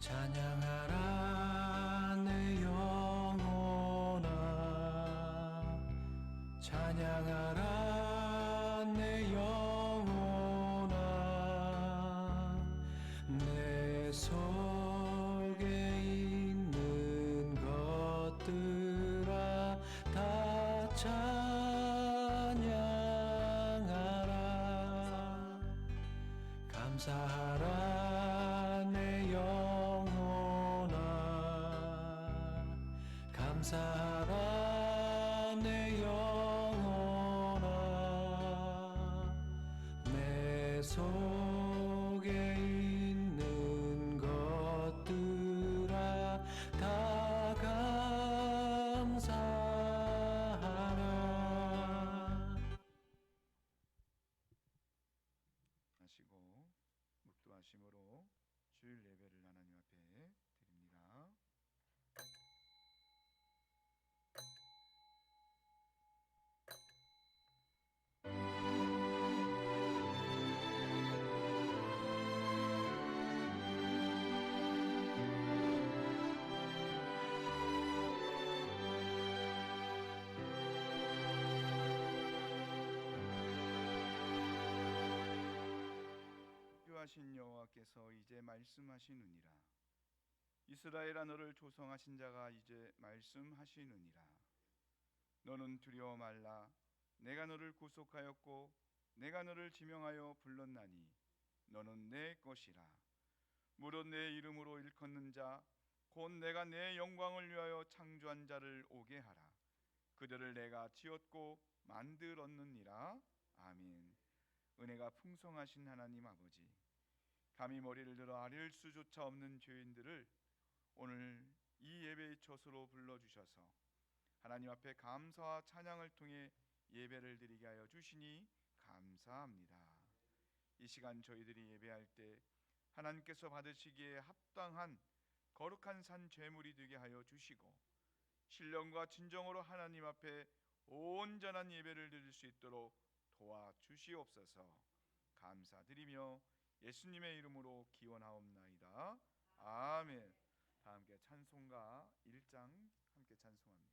찬양하라 내 영혼아, 찬양하라 내 영혼아. 내 속에 있는 것들아 다 찬양하라. 감사하라 내 영혼아, 감사하라 내 영혼아. 내 속에 있는 것들아 다 감사하라. 하시고 묵도하심으로 주일 예배를 하나님 앞에 드립니다. 하신 여호와께서 이제 말씀하시느니라. 이스라엘아, 너를 조성하신 자가 이제 말씀하시느니라. 너는 두려워 말라. 내가 너를 구속하였고 내가 너를 지명하여 불렀나니 너는 내 것이라. 무릇 내 이름으로 일컫는 자 곧 내가 내 영광을 위하여 창조한 자를 오게 하라. 그들을 내가 지었고 만들었느니라. 아멘. 은혜가 풍성하신 하나님 아버지, 감히 머리를 들어 아릴 수조차 없는 죄인들을 오늘 이 예배의 처소로 불러주셔서 하나님 앞에 감사와 찬양을 통해 예배를 드리게 하여 주시니 감사합니다. 이 시간 저희들이 예배할 때 하나님께서 받으시기에 합당한 거룩한 산 제물이 되게 하여 주시고 신령과 진정으로 하나님 앞에 온전한 예배를 드릴 수 있도록 도와주시옵소서. 감사드리며 예수님의 이름으로 기원하옵나이다. 아멘. 다 함께 찬송가 1장 함께 찬송합니다.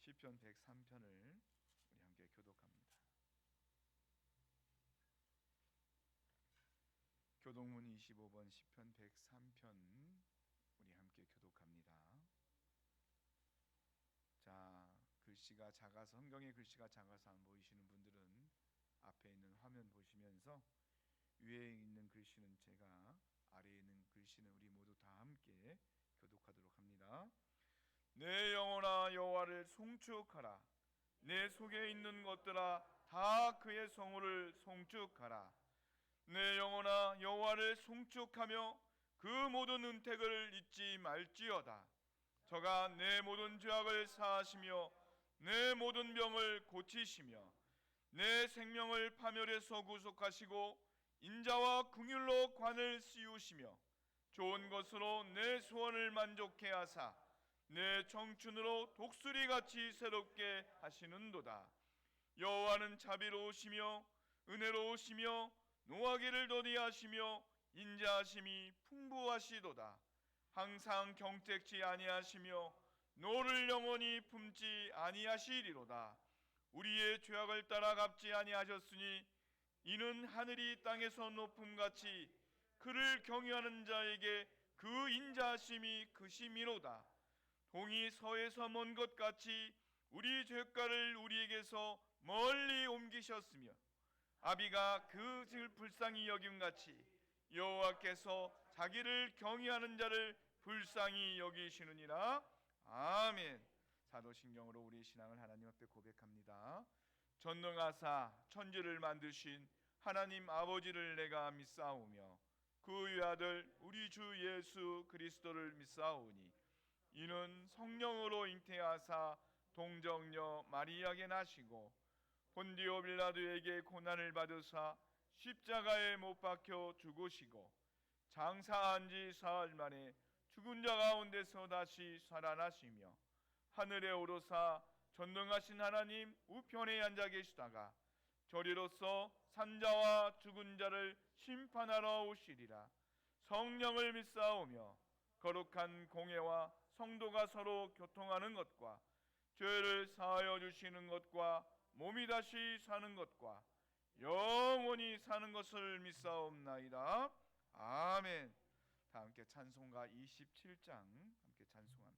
시편 103편을 우리 함께 교독합니다. 교독문 25번 시편 103편 우리 함께 교독합니다. 자, 글씨가 작아서 성경의 글씨가 작아서 안 보이시는 분들은 앞에 있는 화면 보시면서 위에 있는 글씨는 제가, 아래에 있는 글씨는 우리 모두 다 함께 교독하도록 합니다. 내 영혼아 여호와를 송축하라. 내 속에 있는 것들아 다 그의 성호를 송축하라. 내 영혼아 여호와를 송축하며 그 모든 은택을 잊지 말지어다. 저가 내 모든 죄악을 사하시며 내 모든 병을 고치시며 내 생명을 파멸에서 구속하시고 인자와 긍휼로 관을 씌우시며 좋은 것으로 내 소원을 만족해 하사 내 청춘으로 독수리같이 새롭게 하시는도다. 여호와는 자비로우시며 은혜로우시며 노하기를 더디하시며 인자하심이 풍부하시도다. 항상 경택지 아니하시며 노를 영원히 품지 아니하시리로다. 우리의 죄악을 따라 갚지 아니하셨으니 이는 하늘이 땅에서 높음같이 그를 경외하는 자에게 그 인자하심이 크심이로다. 동이 서에서 먼 것 같이 우리 죄가를 우리에게서 멀리 옮기셨으며 아비가 그 질 불쌍히 여김 같이 여호와께서 자기를 경외하는 자를 불쌍히 여기시느니라. 아멘. 사도신경으로 우리 신앙을 하나님 앞에 고백합니다. 전능하사 천지를 만드신 하나님 아버지를 내가 믿사오며 그 외아들 우리 주 예수 그리스도를 믿사오니 이는 성령으로 잉태하사 동정녀 마리아에게 나시고 본디오 빌라도에게 고난을 받으사 십자가에 못 박혀 죽으시고 장사한 지 사흘 만에 죽은 자 가운데서 다시 살아나시며 하늘에 오르사 전능하신 하나님 우편에 앉아 계시다가 저리로서 산자와 죽은 자를 심판하러 오시리라. 성령을 믿사오며 거룩한 공회와 성도가 서로 교통하는 것과 죄를 사하여 주시는 것과 몸이 다시 사는 것과 영원히 사는 것을 믿사옵나이다. 아멘. 다 함께 찬송가 27장 함께 찬송합니다.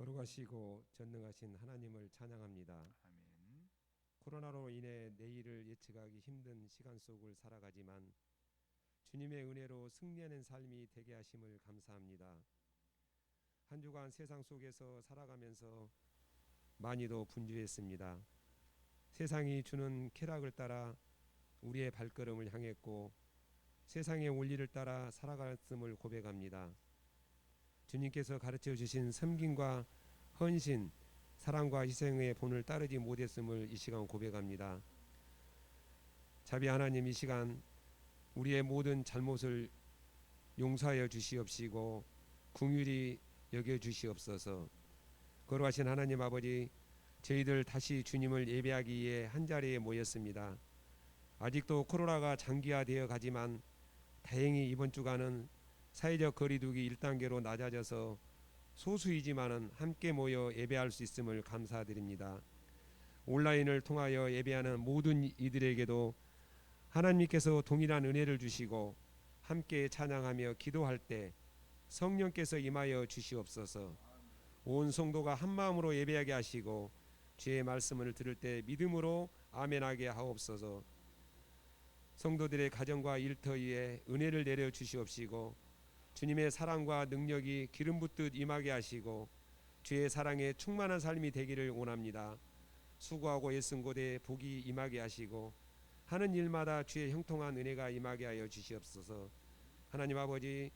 거룩하시고 전능하신 하나님을 찬양합니다. 아멘. 코로나로 인해 내일을 예측하기 힘든 시간 속을 살아가지만 주님의 은혜로 승리하는 삶이 되게 하심을 감사합니다. 한 주간 세상 속에서 살아가면서 많이도 분주했습니다. 세상이 주는 쾌락을 따라 우리의 발걸음을 향했고 세상의 원리를 따라 살아갔음을 고백합니다. 주님께서 가르쳐 주신 섬김과 헌신, 사랑과 희생의 본을 따르지 못했음을 이 시간 고백합니다. 자비 하나님, 이 시간 우리의 모든 잘못을 용서하여 주시옵시고 긍휼히 여겨 주시옵소서. 거룩하신 하나님 아버지, 저희들 다시 주님을 예배하기 위해 한자리에 모였습니다. 아직도 코로나가 장기화되어 가지만 다행히 이번 주간은 사회적 거리두기 1단계로 낮아져서 소수이지만은 함께 모여 예배할 수 있음을 감사드립니다. 온라인을 통하여 예배하는 모든 이들에게도 하나님께서 동일한 은혜를 주시고 함께 찬양하며 기도할 때 성령께서 임하여 주시옵소서. 온 성도가 한 마음으로 예배하게 하시고 주의 말씀을 들을 때 믿음으로 아멘하게 하옵소서. 성도들의 가정과 일터에 은혜를 내려 주시옵시고 주님의 사랑과 능력이 기름 붓듯 임하게 하시고 주의 사랑에 충만한 삶이 되기를 원합니다. 수고하고 애쓴 곳에 복이 임하게 하시고 하는 일마다 주의 형통한 은혜가 임하게 하여 주시옵소서. 하나님 아버지,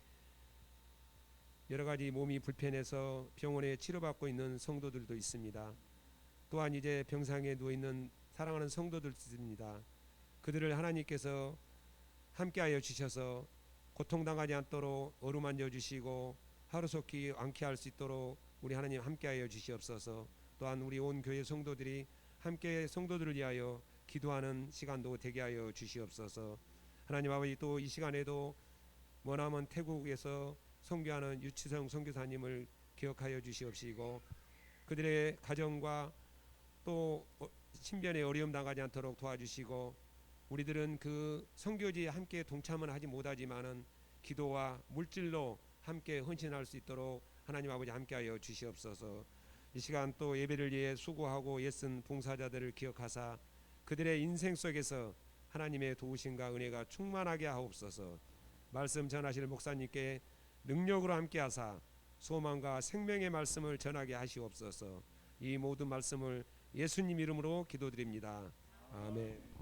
여러 가지 몸이 불편해서 병원에 치료받고 있는 성도들도 있습니다. 또한 이제 병상에 누워 있는 사랑하는 성도들 있습니다. 그들을 하나님께서 함께하여 주셔서 고통당하지 않도록 어루만져 주시고 하루속히 완쾌할 수 있도록 우리 하나님 함께하여 주시옵소서. 또한 우리 온 교회 성도들이 함께 성도들을 위하여 기도하는 시간도 되게 하여 주시옵소서. 하나님 아버지, 또 이 시간에도 머나먼 태국에서 선교하는 유치성 선교사님을 기억하여 주시옵시고 그들의 가정과 또 신변에 어려움 당하지 않도록 도와주시고 우리들은 그 선교지에 함께 동참은 하지 못하지만은 기도와 물질로 함께 헌신할 수 있도록 하나님 아버지 함께하여 주시옵소서. 이 시간 또 예배를 위해 수고하고 애쓴 봉사자들을 기억하사 그들의 인생 속에서 하나님의 도우심과 은혜가 충만하게 하옵소서. 말씀 전하실 목사님께 능력으로 함께하사 소망과 생명의 말씀을 전하게 하시옵소서. 이 모든 말씀을 예수님 이름으로 기도드립니다. 아멘.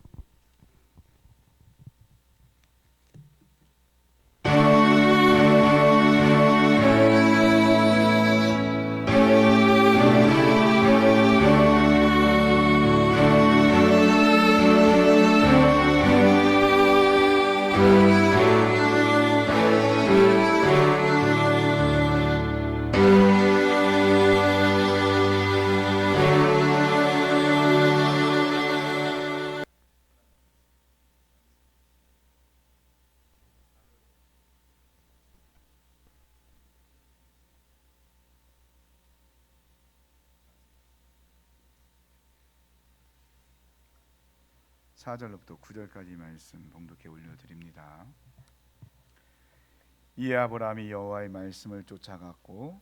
(4절부터) (9절까지) 말씀 봉독해 올려드립니다. 이에 아브라함이 여호와의 말씀을 쫓아갔고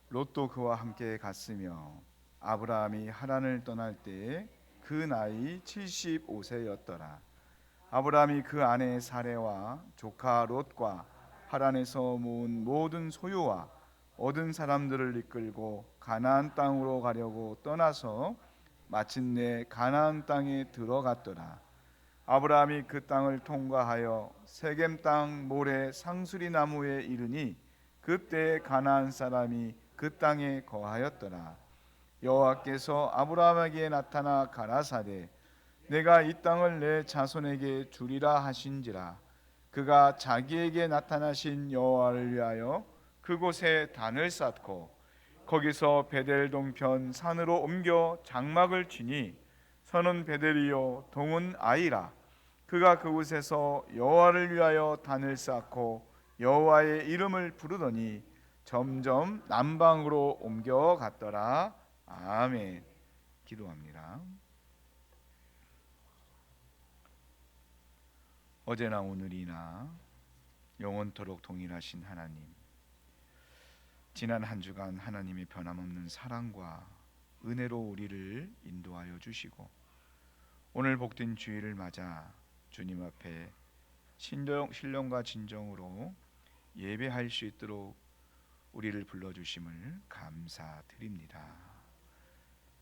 롯도 그와 함께 갔으며 아브라함이 하란을 떠날 때에 그 나이 75세였더라. 아브라함이 그 아내 사레와 조카 롯과 하란에서 모은 모든 소유와 얻은 사람들을 이끌고 가나안 땅으로 가려고 떠나서 마침내 가나안 땅에 들어갔더라. 아브라함이 그 땅을 통과하여 세겜 땅 모래 상수리 나무에 이르니 그때 가나안 사람이 그 땅에 거하였더라. 여호와께서 아브라함에게 나타나 가라사대 내가 이 땅을 내 자손에게 주리라 하신지라. 그가 자기에게 나타나신 여호와를 위하여 그곳에 단을 쌓고 거기서 베델 동편 산으로 옮겨 장막을 치니 서는 베델이요 동은 아이라. 그가 그곳에서 여호와를 위하여 단을 쌓고 여호와의 이름을 부르더니 점점 남방으로 옮겨갔더라. 아멘. 기도합니다. 어제나 오늘이나 영원토록 동일하신 하나님, 지난 한 주간 하나님의 변함없는 사랑과 은혜로 우리를 인도하여 주시고 오늘 복된 주일을 맞아 주님 앞에 신령과 진정으로 예배할 수 있도록 우리를 불러주심을 감사드립니다.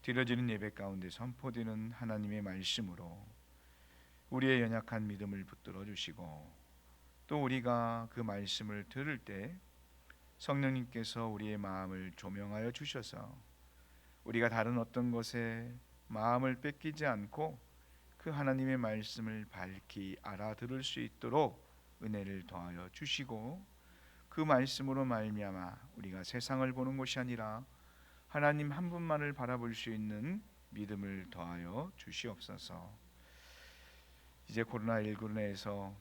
드려지는 예배 가운데 선포되는 하나님의 말씀으로 우리의 연약한 믿음을 붙들어 주시고 또 우리가 그 말씀을 들을 때 성령님께서 우리의 마음을 조명하여 주셔서 우리가 다른 어떤 것에 마음을 뺏기지 않고 그 하나님의 말씀을 밝히 알아들을 수 있도록 은혜를 더하여 주시고 그 말씀으로 말미암아 우리가 세상을 보는 것이 아니라 하나님 한 분만을 바라볼 수 있는 믿음을 더하여 주시옵소서. 이제 코로나19로 인해서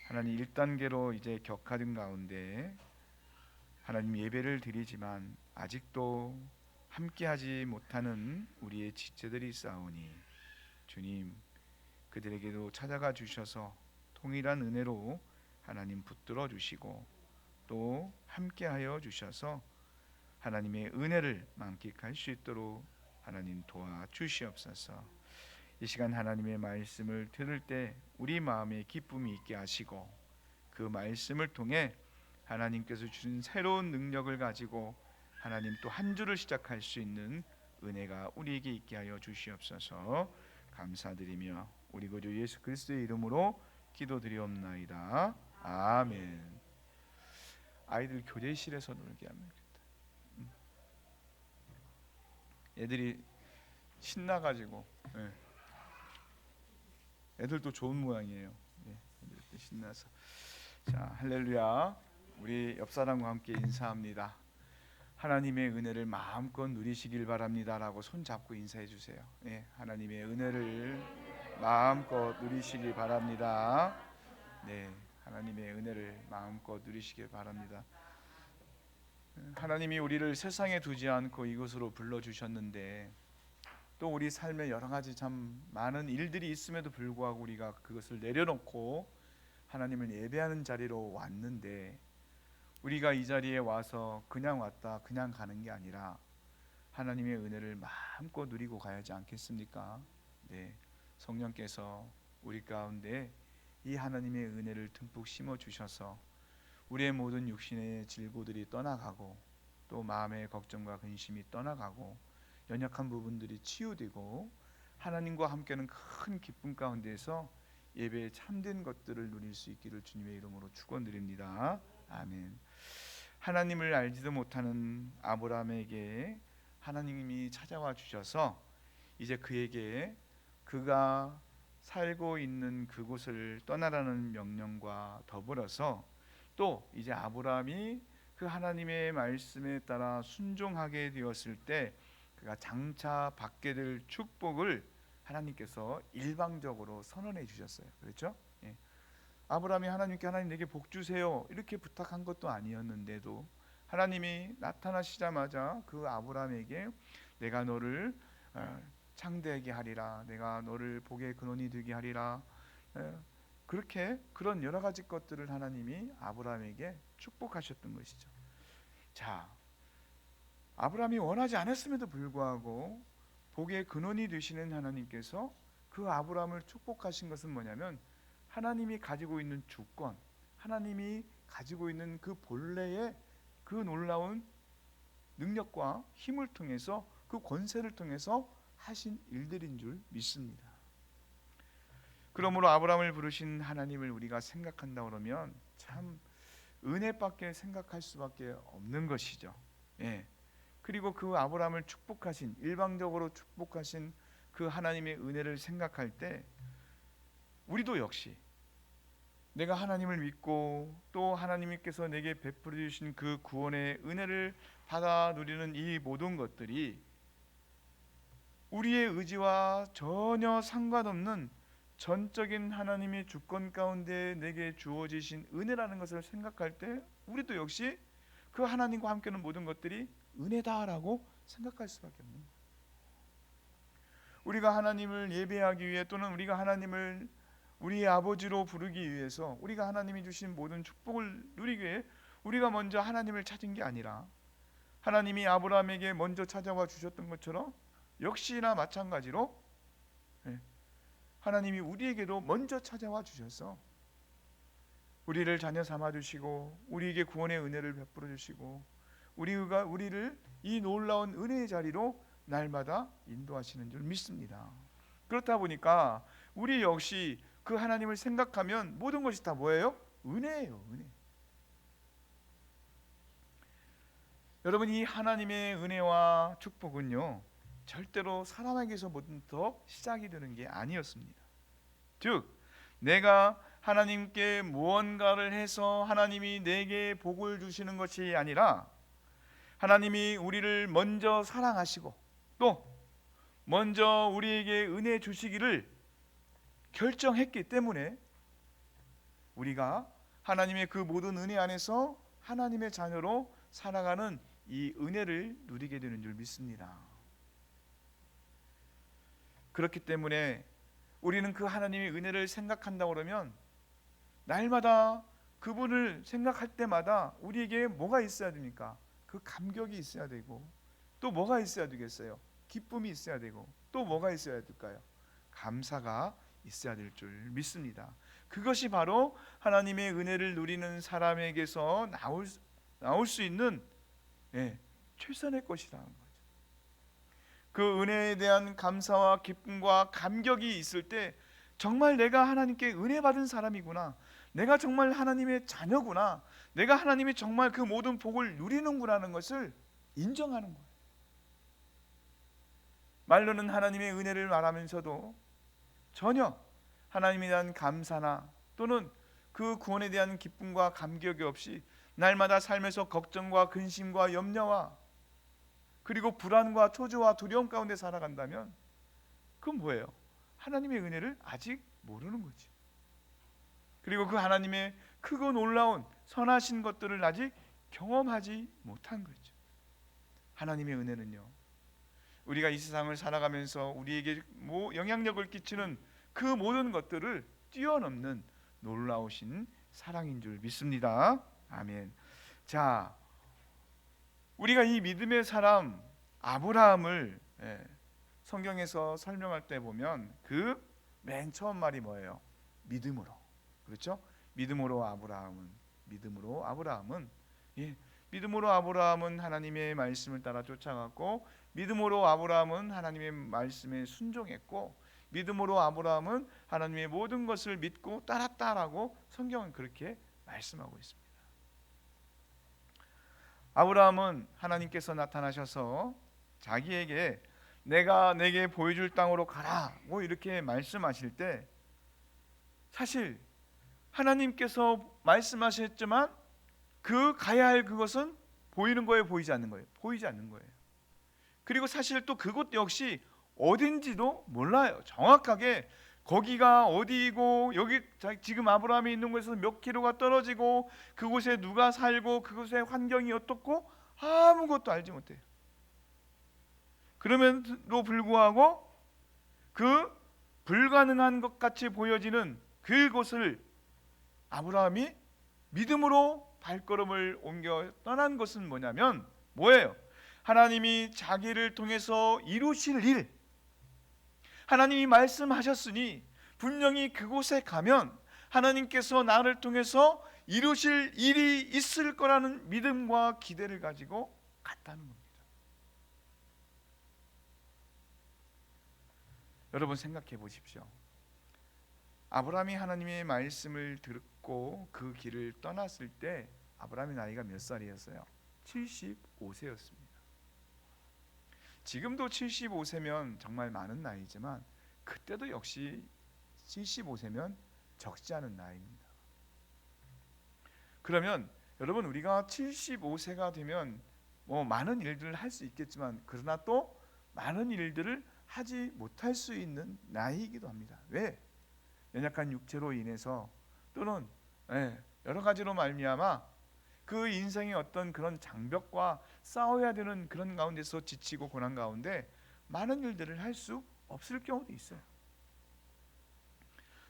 하나님 1단계로 이제 격화된 가운데 하나님 예배를 드리지만 아직도 함께하지 못하는 우리의 지체들이 있사오니 주님 그들에게도 찾아가 주셔서 동일한 은혜로 하나님 붙들어 주시고 또 함께하여 주셔서 하나님의 은혜를 만끽할 수 있도록 하나님 도와주시옵소서. 이 시간 하나님의 말씀을 들을 때 우리 마음에 기쁨이 있게 하시고 그 말씀을 통해 하나님께서 주신 새로운 능력을 가지고 하나님 또 한 주를 시작할 수 있는 은혜가 우리에게 있게 하여 주시옵소서. 감사드리며 우리 구주 예수 그리스도의 이름으로 기도드리옵나이다. 아멘. 아이들 교제실에서 놀게 하면 좋겠다. 애들이 신나가지고 애들도 좋은 모양이에요. 애들 신나서 자 할렐루야. 우리 옆 사람과 함께 인사합니다. 하나님의 은혜를 마음껏 누리시길 바랍니다라고 손 잡고 인사해 주세요. 하나님의 은혜를 마음껏 누리시길 바랍니다. 하나님의 은혜를 마음껏 누리시길 바랍니다. 하나님이 우리를 세상에 두지 않고 이곳으로 불러주셨는데 또 우리 삶에 여러 가지 참 많은 일들이 있음에도 불구하고 우리가 그것을 내려놓고 하나님을 예배하는 자리로 왔는데 우리가 이 자리에 와서 그냥 왔다 그냥 가는 게 아니라 하나님의 은혜를 마음껏 누리고 가야지 않겠습니까? 성령께서 우리 가운데 이 하나님의 은혜를 듬뿍 심어 주셔서 우리의 모든 육신의 질고들이 떠나가고 또 마음의 걱정과 근심이 떠나가고 연약한 부분들이 치유되고 하나님과 함께하는 큰 기쁨 가운데서 예배의 참된 것들을 누릴 수 있기를 주님의 이름으로 축원드립니다. 아멘. 하나님을 알지도 못하는 아브라함에게 하나님이 찾아와 주셔서 이제 그에게 그가 살고 있는 그곳을 떠나라는 명령과 더불어서 또 이제 아브라함이 그 하나님의 말씀에 따라 순종하게 되었을 때 그가 장차 받게 될 축복을 하나님께서 일방적으로 선언해 주셨어요. 그렇죠? 아브라함이 하나님께 하나님 내게 복 주세요 이렇게 부탁한 것도 아니었는데도 하나님이 나타나시자마자 그 아브라함에게 내가 너를 창대하게 하리라, 내가 너를 복의 근원이 되게 하리라, 그렇게 그런 여러 가지 것들을 하나님이 아브라함에게 축복하셨던 것이죠. 자, 아브라함이 원하지 않았음에도 불구하고 복의 근원이 되시는 하나님께서 그 아브라함을 축복하신 것은 뭐냐면 하나님이 가지고 있는 주권, 하나님이 가지고 있는 그 본래의 그 놀라운 능력과 힘을 통해서 그 권세를 통해서 하신 일들인 줄 믿습니다. 그러므로 아브라함을 부르신 하나님을 우리가 생각한다 그러면 참 은혜밖에 생각할 수밖에 없는 것이죠. 그리고 그 아브라함을 축복하신, 일방적으로 축복하신 그 하나님의 은혜를 생각할 때 우리도 역시 내가 하나님을 믿고 또 하나님께서 내게 베풀어 주신 그 구원의 은혜를 받아 누리는 이 모든 것들이 우리의 의지와 전혀 상관없는 전적인 하나님의 주권 가운데 내게 주어지신 은혜라는 것을 생각할 때 우리도 역시 그 하나님과 함께하는 모든 것들이 은혜다라고 생각할 수밖에 없는 거예요. 우리가 하나님을 예배하기 위해 또는 우리가 하나님을 우리의 아버지로 부르기 위해서 우리가 하나님이 주신 모든 축복을 누리기 위해 우리가 먼저 하나님을 찾은 게 아니라 하나님이 아브라함에게 먼저 찾아와 주셨던 것처럼 역시나 마찬가지로 하나님이 우리에게도 먼저 찾아와 주셔서 우리를 자녀 삼아 주시고 우리에게 구원의 은혜를 베풀어 주시고 우리를 이 놀라운 은혜의 자리로 날마다 인도하시는 줄 믿습니다. 그렇다 보니까 우리 역시 그 하나님을 생각하면 모든 것이 다 뭐예요? 은혜예요. 은혜. 여러분, 이 하나님의 은혜와 축복은요 절대로 사람에게서부터 시작이 되는 게 아니었습니다. 즉 내가 하나님께 무언가를 해서 하나님이 내게 복을 주시는 것이 아니라 하나님이 우리를 먼저 사랑하시고 또 먼저 우리에게 은혜 주시기를 결정했기 때문에 우리가 하나님의 그 모든 은혜 안에서 하나님의 자녀로 살아가는 이 은혜를 누리게 되는 줄 믿습니다. 그렇기 때문에 우리는 그 하나님의 은혜를 생각한다 그러면 날마다 그분을 생각할 때마다 우리에게 뭐가 있어야 됩니까? 그 감격이 있어야 되고 또 뭐가 있어야 되겠어요? 기쁨이 있어야 되고 또 뭐가 있어야 될까요? 감사가 있어야 될 줄 믿습니다. 그것이 바로 하나님의 은혜를 누리는 사람에게서 나올 수 있는 최선의 것이라는 거죠. 그 은혜에 대한 감사와 기쁨과 감격이 있을 때 정말 내가 하나님께 은혜 받은 사람이구나, 내가 정말 하나님의 자녀구나, 내가 하나님이 정말 그 모든 복을 누리는구나라는 것을 인정하는 거예요. 말로는 하나님의 은혜를 말하면서도 전혀 하나님에 대한 감사나 또는 그 구원에 대한 기쁨과 감격이 없이 날마다 삶에서 걱정과 근심과 염려와 그리고 불안과 초조와 두려움 가운데 살아간다면 그건 뭐예요? 하나님의 은혜를 아직 모르는 거지. 그리고 그 하나님의 크고 놀라운 선하신 것들을 아직 경험하지 못한 거죠. 하나님의 은혜는요, 우리가 이 세상을 살아가면서 우리에게 영향력을 끼치는 그 모든 것들을 뛰어넘는 놀라우신 사랑인 줄 믿습니다. 아멘. 자, 우리가 이 믿음의 사람 아브라함을 성경에서 설명할 때 보면 그 맨 처음 말이 뭐예요? 믿음으로. 그렇죠? 믿음으로 아브라함은 하나님의 말씀을 따라 쫓아갔고, 믿음으로 아브라함은 하나님의 말씀에 순종했고, 믿음으로 아브라함은 하나님의 모든 것을 믿고 따랐다라고 성경은 그렇게 말씀하고 있습니다. 아브라함은 하나님께서 나타나셔서 자기에게 내가 내게 보여줄 땅으로 가라 뭐 이렇게 말씀하실 때 사실 하나님께서 말씀하셨지만 그 가야 할 그것은 보이는 거예요, 보이지 않는 거예요? 보이지 않는 거예요. 그리고 사실 또 그곳 역시 어딘지도 몰라요. 정확하게 거기가 어디이고 여기 지금 아브라함이 있는 곳에서 몇 킬로가 떨어지고 그곳에 누가 살고 그곳의 환경이 어떻고 아무것도 알지 못해요. 그럼에도 불구하고 그 불가능한 것 같이 보여지는 그곳을 아브라함이 믿음으로 발걸음을 옮겨 떠난 것은 뭐예요? 하나님이 자기를 통해서 이루실 일, 하나님이 말씀하셨으니 분명히 그곳에 가면 하나님께서 나를 통해서 이루실 일이 있을 거라는 믿음과 기대를 가지고 갔다는 겁니다. 여러분 생각해 보십시오. 아브라함이 하나님의 말씀을 듣고 그 길을 떠났을 때 아브라함의 나이가 몇 살이었어요? 75세였습니다. 지금도 75세면 정말 많은 나이지만 그때도 역시 75세면 적지 않은 나이입니다. 그러면 여러분 우리가 75세가 되면 많은 일들을 할 수 있겠지만 그러나 또 많은 일들을 하지 못할 수 있는 나이이기도 합니다. 왜? 연약한 육체로 인해서 또는 여러 가지로 말미암아 그 인생의 어떤 그런 장벽과 싸워야 되는 그런 가운데서 지치고 고난 가운데 많은 일들을 할 수 없을 경우도 있어요.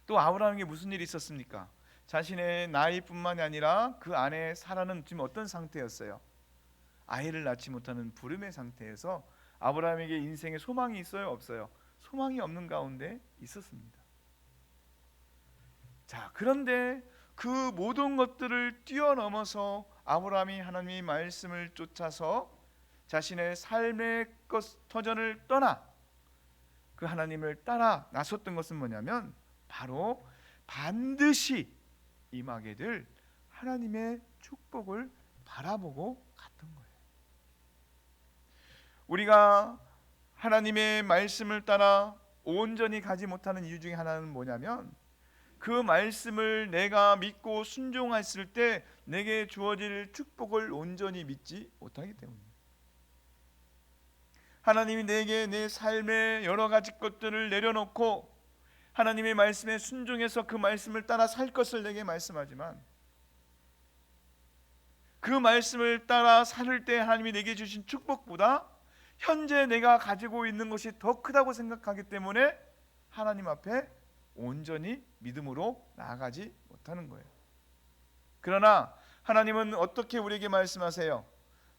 또 아브라함에게 무슨 일이 있었습니까? 자신의 나이뿐만이 아니라 그 안에 사라는 지금 어떤 상태였어요? 아이를 낳지 못하는 부름의 상태에서 아브라함에게 인생에 소망이 있어요, 없어요? 소망이 없는 가운데 있었습니다. 자, 그런데 그 모든 것들을 뛰어넘어서 아브라함이 하나님의 말씀을 쫓아서 자신의 삶의 터전을 떠나 그 하나님을 따라 나섰던 것은 뭐냐면 바로 반드시 임하게 될 하나님의 축복을 바라보고 갔던 거예요. 우리가 하나님의 말씀을 따라 온전히 가지 못하는 이유 중에 하나는 뭐냐면 그 말씀을 내가 믿고 순종했을 때 내게 주어질 축복을 온전히 믿지 못하기 때문입니다. 하나님이 내게 내 삶의 여러 가지 것들을 내려놓고 하나님의 말씀에 순종해서 그 말씀을 따라 살 것을 내게 말씀하지만 그 말씀을 따라 살 때 하나님이 내게 주신 축복보다 현재 내가 가지고 있는 것이 더 크다고 생각하기 때문에 하나님 앞에 온전히 믿음으로 나아가지 못하는 거예요. 그러나 하나님은 어떻게 우리에게 말씀하세요?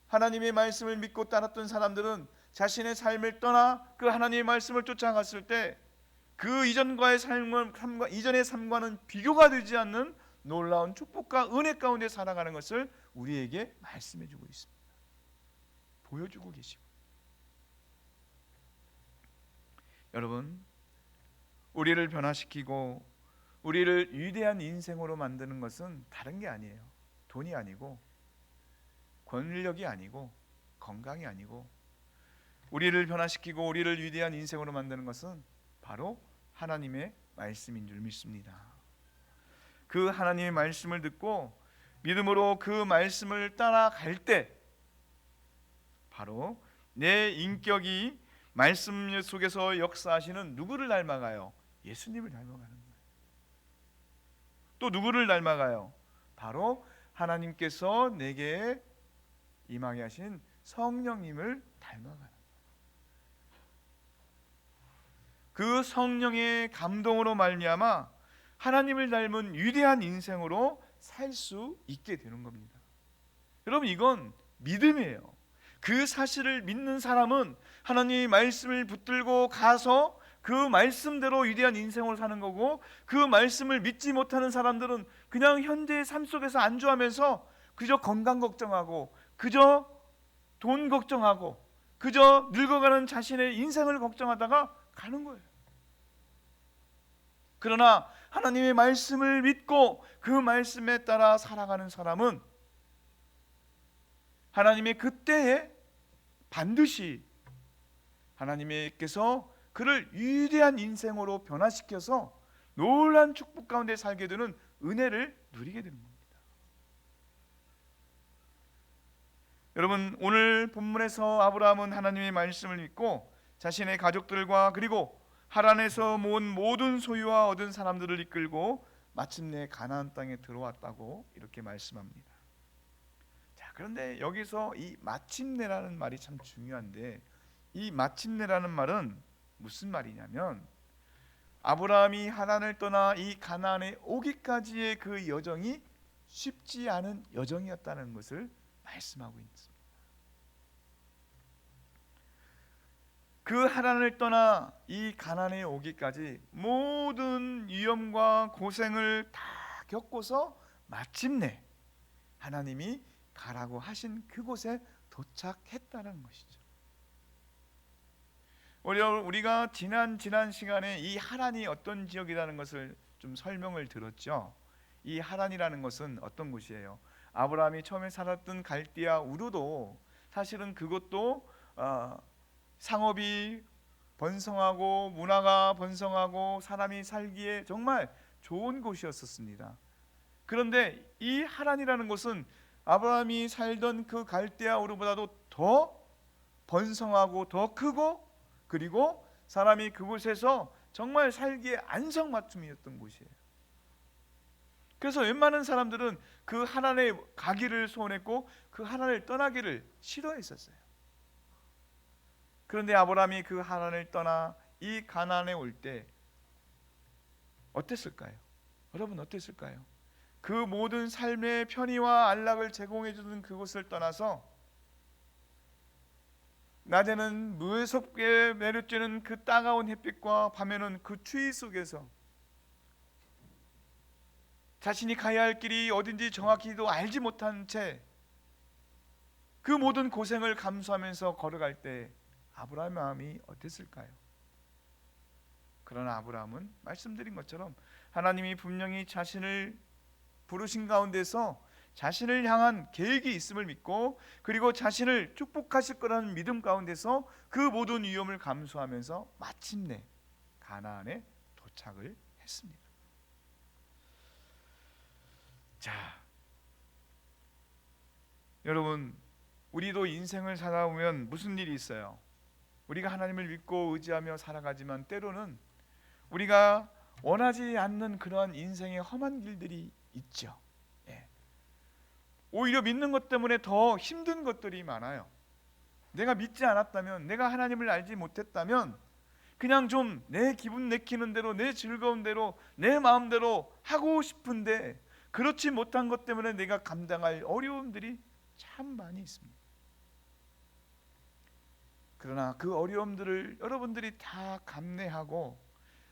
하나님의 말씀을 믿고 따랐던 사람들은 자신의 삶을 떠나 그 하나님의 말씀을 쫓아갔을 때 그 이전의 삶과는 비교가 되지 않는 놀라운 축복과 은혜 가운데 살아가는 것을 우리에게 말씀해 주고 있습니다. 보여주고 계시고. 여러분, 우리를 변화시키고 우리를 위대한 인생으로 만드는 것은 다른 게 아니에요. 돈이 아니고 권력이 아니고 건강이 아니고 우리를 변화시키고 우리를 위대한 인생으로 만드는 것은 바로 하나님의 말씀인 줄 믿습니다. 그 하나님의 말씀을 듣고 믿음으로 그 말씀을 따라갈 때 바로 내 인격이 말씀 속에서 역사하시는 누구를 닮아가요? 예수님을 닮아가는 거예요. 또 누구를 닮아가요? 바로 하나님께서 내게 임하게 하신 성령님을 닮아가는 거예요. 그 성령의 감동으로 말미암아 하나님을 닮은 위대한 인생으로 살 수 있게 되는 겁니다. 여러분, 이건 믿음이에요. 그 사실을 믿는 사람은 하나님의 말씀을 붙들고 가서 그 말씀대로 위대한 인생을 사는 거고, 그 말씀을 믿지 못하는 사람들은 그냥 현재의 삶 속에서 안주하면서 그저 건강 걱정하고 그저 돈 걱정하고 그저 늙어가는 자신의 인생을 걱정하다가 가는 거예요. 그러나 하나님의 말씀을 믿고 그 말씀에 따라 살아가는 사람은 하나님의 그때에 반드시 하나님께서 그를 위대한 인생으로 변화시켜서 놀라운 축복 가운데 살게 되는 은혜를 누리게 되는 겁니다. 여러분, 오늘 본문에서 아브라함은 하나님의 말씀을 믿고 자신의 가족들과 그리고 하란에서 모은 모든 소유와 얻은 사람들을 이끌고 마침내 가나안 땅에 들어왔다고 이렇게 말씀합니다. 자, 그런데 여기서 이 마침내라는 말이 참 중요한데, 이 마침내라는 말은 무슨 말이냐면 아브라함이 하란을 떠나 이 가나안에 오기까지의 그 여정이 쉽지 않은 여정이었다는 것을 말씀하고 있습니다. 그 하란을 떠나 이 가나안에 오기까지 모든 위험과 고생을 다 겪고서 마침내 하나님이 가라고 하신 그곳에 도착했다는 것이죠. 우리가 지난 시간에 이 하란이 어떤 지역이라는 것을 좀 설명을 들었죠. 이 하란이라는 것은 어떤 곳이에요? 아브라함이 처음에 살았던 갈대아 우르도 사실은 그것도 상업이 번성하고 문화가 번성하고 사람이 살기에 정말 좋은 곳이었습니다. 그런데 이 하란이라는 곳은 아브라함이 살던 그 갈대아 우르보다도 더 번성하고 더 크고, 그리고 사람이 그곳에서 정말 살기에 안성맞춤이었던 곳이에요. 그래서 웬만한 사람들은 그 하란에 가기를 소원했고 그 하란을 떠나기를 싫어했었어요. 그런데 아브라함이 그 하란을 떠나 이 가나안에 올 때 어땠을까요? 여러분, 어땠을까요? 그 모든 삶의 편의와 안락을 제공해 주는 그곳을 떠나서 낮에는 무섭게 내려쬐는 그 따가운 햇빛과 밤에는 그 추위 속에서 자신이 가야 할 길이 어딘지 정확히도 알지 못한 채 그 모든 고생을 감수하면서 걸어갈 때 아브라함의 마음이 어땠을까요? 그러나 아브라함은 말씀드린 것처럼 하나님이 분명히 자신을 부르신 가운데서 자신을 향한 계획이 있음을 믿고, 그리고 자신을 축복하실 거라는 믿음 가운데서 그 모든 위험을 감수하면서 마침내 가나안에 도착을 했습니다. 자, 여러분, 우리도 인생을 살아보면 무슨 일이 있어요? 우리가 하나님을 믿고 의지하며 살아가지만 때로는 우리가 원하지 않는 그러한 인생의 험한 길들이 있죠. 예. 오히려 믿는 것 때문에 더 힘든 것들이 많아요. 내가 믿지 않았다면, 내가 하나님을 알지 못했다면 그냥 좀 내 기분 내키는 대로, 내 즐거운 대로, 내 마음대로 하고 싶은데 그렇지 못한 것 때문에 내가 감당할 어려움들이 참 많이 있습니다. 그러나 그 어려움들을 여러분들이 다 감내하고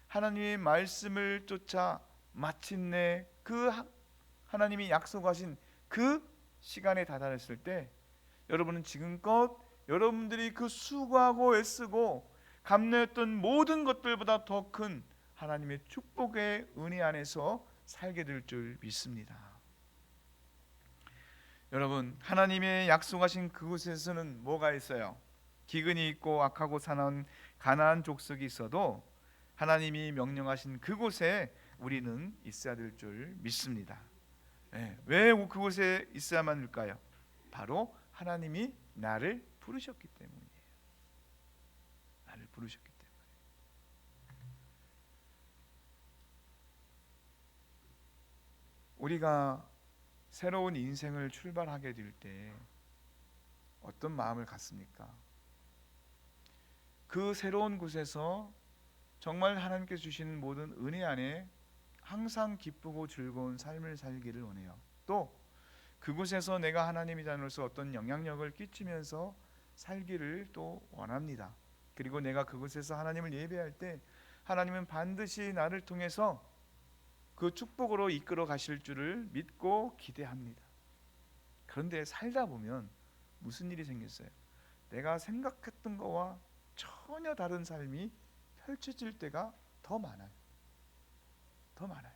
하나님의 말씀을 쫓아 마침내 그 하나님이 약속하신 그 시간에 다다랐을 때, 여러분은 지금껏 여러분들이 그 수고하고 애쓰고 감내했던 모든 것들보다 더 큰 하나님의 축복의 은혜 안에서 살게 될 줄 믿습니다. 여러분, 하나님의 약속하신 그곳에서는 뭐가 있어요? 기근이 있고 악하고 사나운 가나안 족속이 있어도 하나님이 명령하신 그곳에 우리는 있어야 될 줄 믿습니다. 왜 그곳에 있어야만 할까요? 바로 하나님이 나를 부르셨기 때문이에요. 나를 부르셨기 때문에. 우리가 새로운 인생을 출발하게 될 때 어떤 마음을 갖습니까? 그 새로운 곳에서 정말 하나님께서 주시는 모든 은혜 안에 항상 기쁘고 즐거운 삶을 살기를 원해요. 또 그곳에서 내가 하나님의 자녀로서 어떤 영향력을 끼치면서 살기를 또 원합니다. 그리고 내가 그곳에서 하나님을 예배할 때 하나님은 반드시 나를 통해서 그 축복으로 이끌어 가실 줄을 믿고 기대합니다. 그런데 살다 보면 무슨 일이 생겼어요? 내가 생각했던 거와 전혀 다른 삶이 펼쳐질 때가 더 많아요. 더 많아요.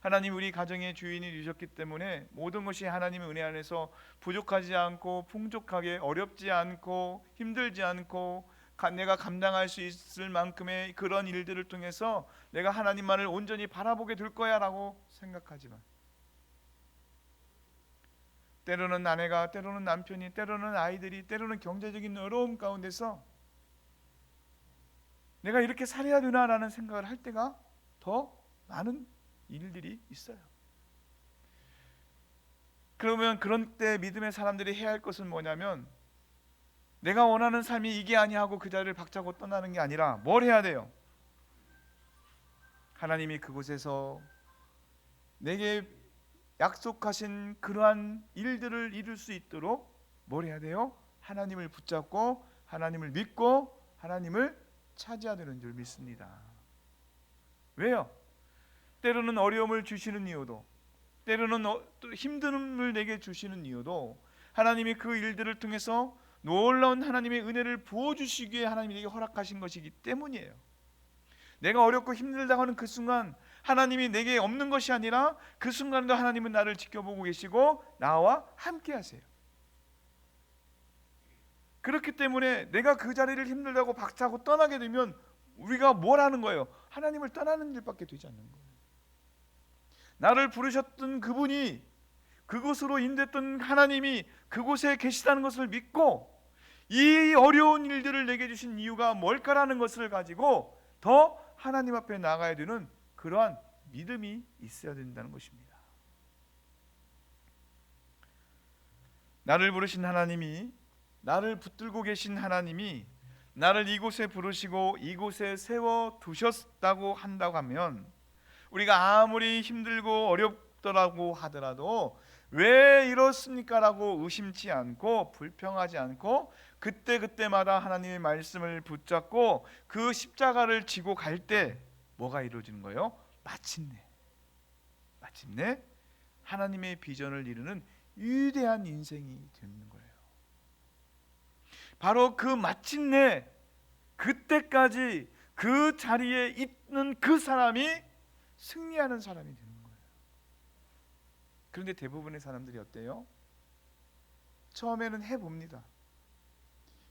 하나님 우리 가정의 주인이 되셨기 때문에 모든 것이 하나님의 은혜 안에서 부족하지 않고 풍족하게, 어렵지 않고 힘들지 않고 내가 감당할 수 있을 만큼의 그런 일들을 통해서 내가 하나님만을 온전히 바라보게 될 거야 라고 생각하지만, 때로는 아내가, 때로는 남편이, 때로는 아이들이, 때로는 경제적인 어려움 가운데서 내가 이렇게 살아야 되나라는 생각을 할 때가 더 많은 일들이 있어요. 그러면 그런 때 믿음의 사람들이 해야 할 것은 뭐냐면, 내가 원하는 삶이 이게 아니하고 그 자리를 박차고 떠나는 게 아니라 뭘 해야 돼요? 하나님이 그곳에서 내게 약속하신 그러한 일들을 이룰 수 있도록 뭘 해야 돼요? 하나님을 붙잡고 하나님을 믿고 하나님을 찾아야 되는 줄 믿습니다. 왜요? 때로는 어려움을 주시는 이유도, 때로는 또 힘듦을 내게 주시는 이유도 하나님이 그 일들을 통해서 놀라운 하나님의 은혜를 부어주시기에 하나님이 내게 허락하신 것이기 때문이에요. 내가 어렵고 힘들다고 하는 그 순간 하나님이 내게 없는 것이 아니라 그 순간도 하나님은 나를 지켜보고 계시고 나와 함께 하세요. 그렇기 때문에 내가 그 자리를 힘들다고 박차고 떠나게 되면 우리가 뭘 하는 거예요? 하나님을 떠나는 일밖에 되지 않는 거예요. 나를 부르셨던 그분이, 그곳으로 인도했던 하나님이 그곳에 계시다는 것을 믿고 이 어려운 일들을 내게 주신 이유가 뭘까라는 것을 가지고 더 하나님 앞에 나가야 되는 그러한 믿음이 있어야 된다는 것입니다. 나를 부르신 하나님이, 나를 붙들고 계신 하나님이 나를 이곳에 부르시고 이곳에 세워두셨다고 한다고 하면, 우리가 아무리 힘들고 없더라고 하더라도 왜 이렇습니까? 라고 의심치 않고 불평하지 않고 그때그때마다 하나님의 말씀을 붙잡고 그 십자가를 지고 갈 때 뭐가 이루어지는 거예요? 마침내 하나님의 비전을 이루는 위대한 인생이 되는 거예요. 바로 그 마침내 그때까지 그 자리에 있는 그 사람이 승리하는 사람이 되는 거예요. 그런데 대부분의 사람들이 어때요? 처음에는 해봅니다.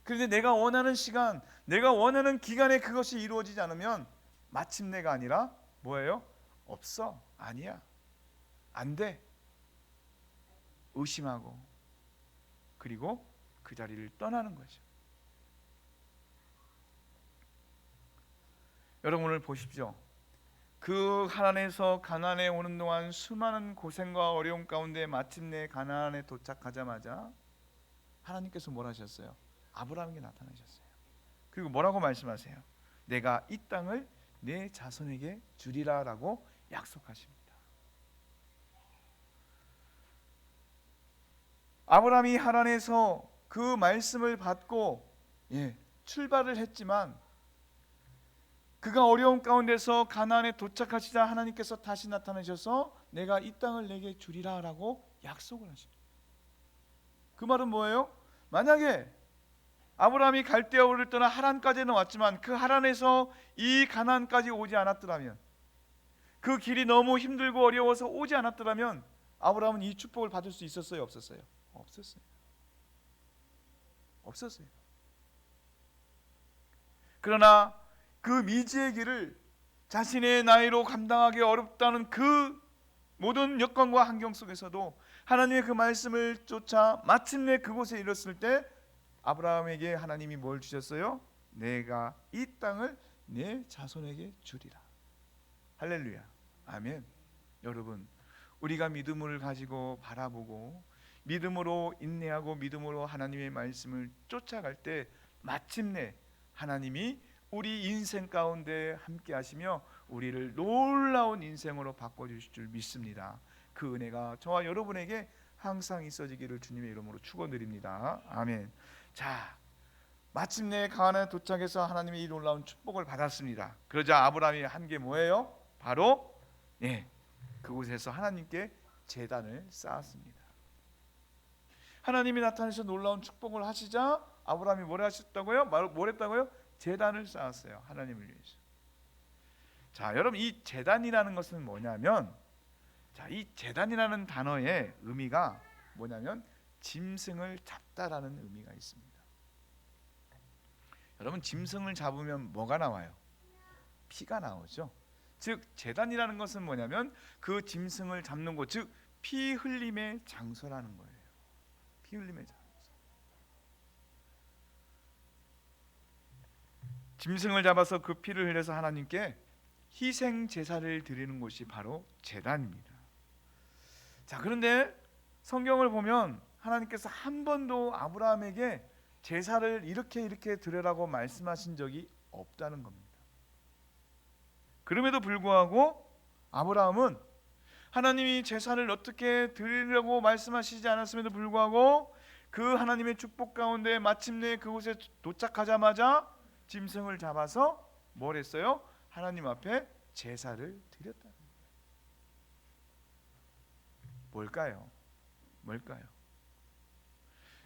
그런데 내가 원하는 시간, 내가 원하는 기간에 그것이 이루어지지 않으면 마침내가 아니라 뭐예요? 없어, 아니야, 안 돼, 의심하고 그리고 그 자리를 떠나는 거죠. 여러분 오늘 보십시오. 그 하란에서 가나안에 오는 동안 수많은 고생과 어려움 가운데 마침내 가나안에 도착하자마자 하나님께서 뭘 하셨어요? 아브라함에게 나타나셨어요. 그리고 뭐라고 말씀하세요? 내가 이 땅을 내 자손에게 주리라 라고 약속하십니다. 아브라함이 하란에서 그 말씀을 받고 출발을 했지만 그가 어려움 가운데서 가나안에 도착하시자 하나님께서 다시 나타나셔서 내가 이 땅을 내게 주리라 라고 약속을 하십니다. 그 말은 뭐예요? 만약에 아브라함이 갈대아우를 떠나 하란까지는 왔지만 그 하란에서 이 가나안까지 오지 않았더라면, 그 길이 너무 힘들고 어려워서 오지 않았더라면 아브라함은 이 축복을 받을 수 있었어요? 없었어요? 없었어요. 그러나 그 미지의 길을 자신의 나이로 감당하기 어렵다는 그 모든 여건과 환경 속에서도 하나님의 그 말씀을 쫓아 마침내 그곳에 이르렀을 때 아브라함에게 하나님이 뭘 주셨어요? 내가 이 땅을 내 자손에게 주리라. 할렐루야, 아멘. 여러분, 우리가 믿음을 가지고 바라보고 믿음으로 인내하고 믿음으로 하나님의 말씀을 쫓아갈 때 마침내 하나님이 우리 인생 가운데 함께 하시며 우리를 놀라운 인생으로 바꿔주실 줄 믿습니다. 그 은혜가 저와 여러분에게 항상 있어지기를 주님의 이름으로 축원드립니다. 아멘. 자, 마침내 가나안에 도착해서 하나님의 이 놀라운 축복을 받았습니다. 그러자 아브라함이 한 게 뭐예요? 바로 그곳에서 하나님께 제단을 쌓았습니다. 하나님이 나타나셔서 놀라운 축복을 하시자 아브라함이 뭘 하셨다고요? 뭘 했다고요? 제단을 쌓았어요. 하나님을 위해서. 자, 여러분, 이 제단이라는 것은 뭐냐면, 이 제단이라는 단어의 의미가 뭐냐면 짐승을 잡다라는 의미가 있습니다. 여러분, 짐승을 잡으면 뭐가 나와요? 피가 나오죠. 즉 제단이라는 것은 뭐냐면 그 짐승을 잡는 곳, 즉 피 흘림의 장소라는 거예요. 피 흘림의 장소. 짐승을 잡아서 그 피를 흘려서 하나님께 희생 제사를 드리는 곳이 바로 제단입니다. 자, 그런데 성경을 보면 하나님께서 한 번도 아브라함에게 제사를 이렇게 드려라고 말씀하신 적이 없다는 겁니다. 그럼에도 불구하고 아브라함은 하나님이 제사를 어떻게 드리려고 말씀하시지 않았음에도 불구하고 그 하나님의 축복 가운데 마침내 그곳에 도착하자마자 짐승을 잡아서 뭘 했어요? 하나님 앞에 제사를 드렸다는 거예요. 뭘까요?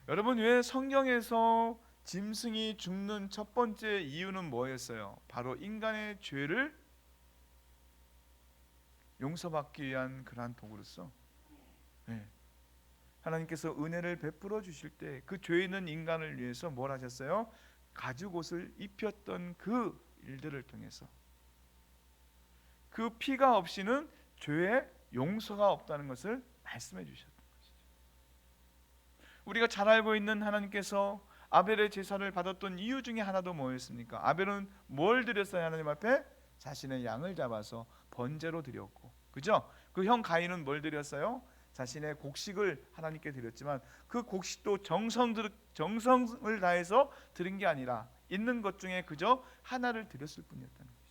여러분, 왜 성경에서 짐승이 죽는 첫 번째 이유는 뭐였어요? 바로 인간의 죄를 용서받기 위한 그러한 도구로서 하나님께서 은혜를 베풀어 주실 때 그 죄 있는 인간을 위해서 뭘 하셨어요? 가죽옷을 입혔던 그 일들을 통해서 그 피가 없이는 죄의 용서가 없다는 것을 말씀해 주셨던 것이죠. 우리가 잘 알고 있는 하나님께서 아벨의 제사를 받았던 이유 중에 하나도 뭐였습니까? 아벨은 뭘 드렸어요? 하나님 앞에 자신의 양을 잡아서 번제로 드렸고, 그죠? 그 형 가인은 뭘 드렸어요? 자신의 곡식을 하나님께 드렸지만 그 곡식도 정성을 다해서 드린 게 아니라 있는 것 중에 그저 하나를 드렸을 뿐이었다는 것이죠.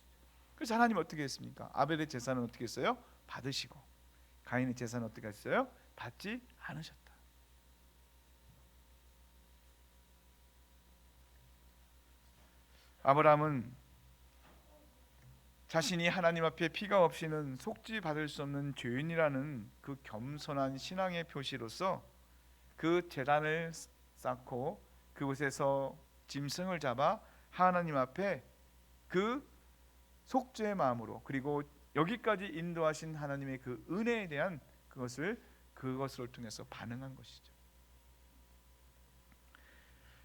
그래서 하나님 어떻게 했습니까? 아벨의 제사는 어떻게 했어요? 받으시고 가인의 제사는 어떻게 했어요? 받지 않으셨다. 아브라함은 자신이 하나님 앞에 피가 없이는 속지 받을 수 없는 죄인이라는 그 겸손한 신앙의 표시로서 그 제단을 쌓고 그곳에서 짐승을 잡아 하나님 앞에 그 속죄의 마음으로, 그리고 여기까지 인도하신 하나님의 그 은혜에 대한 그것을 통해서 반응한 것이죠.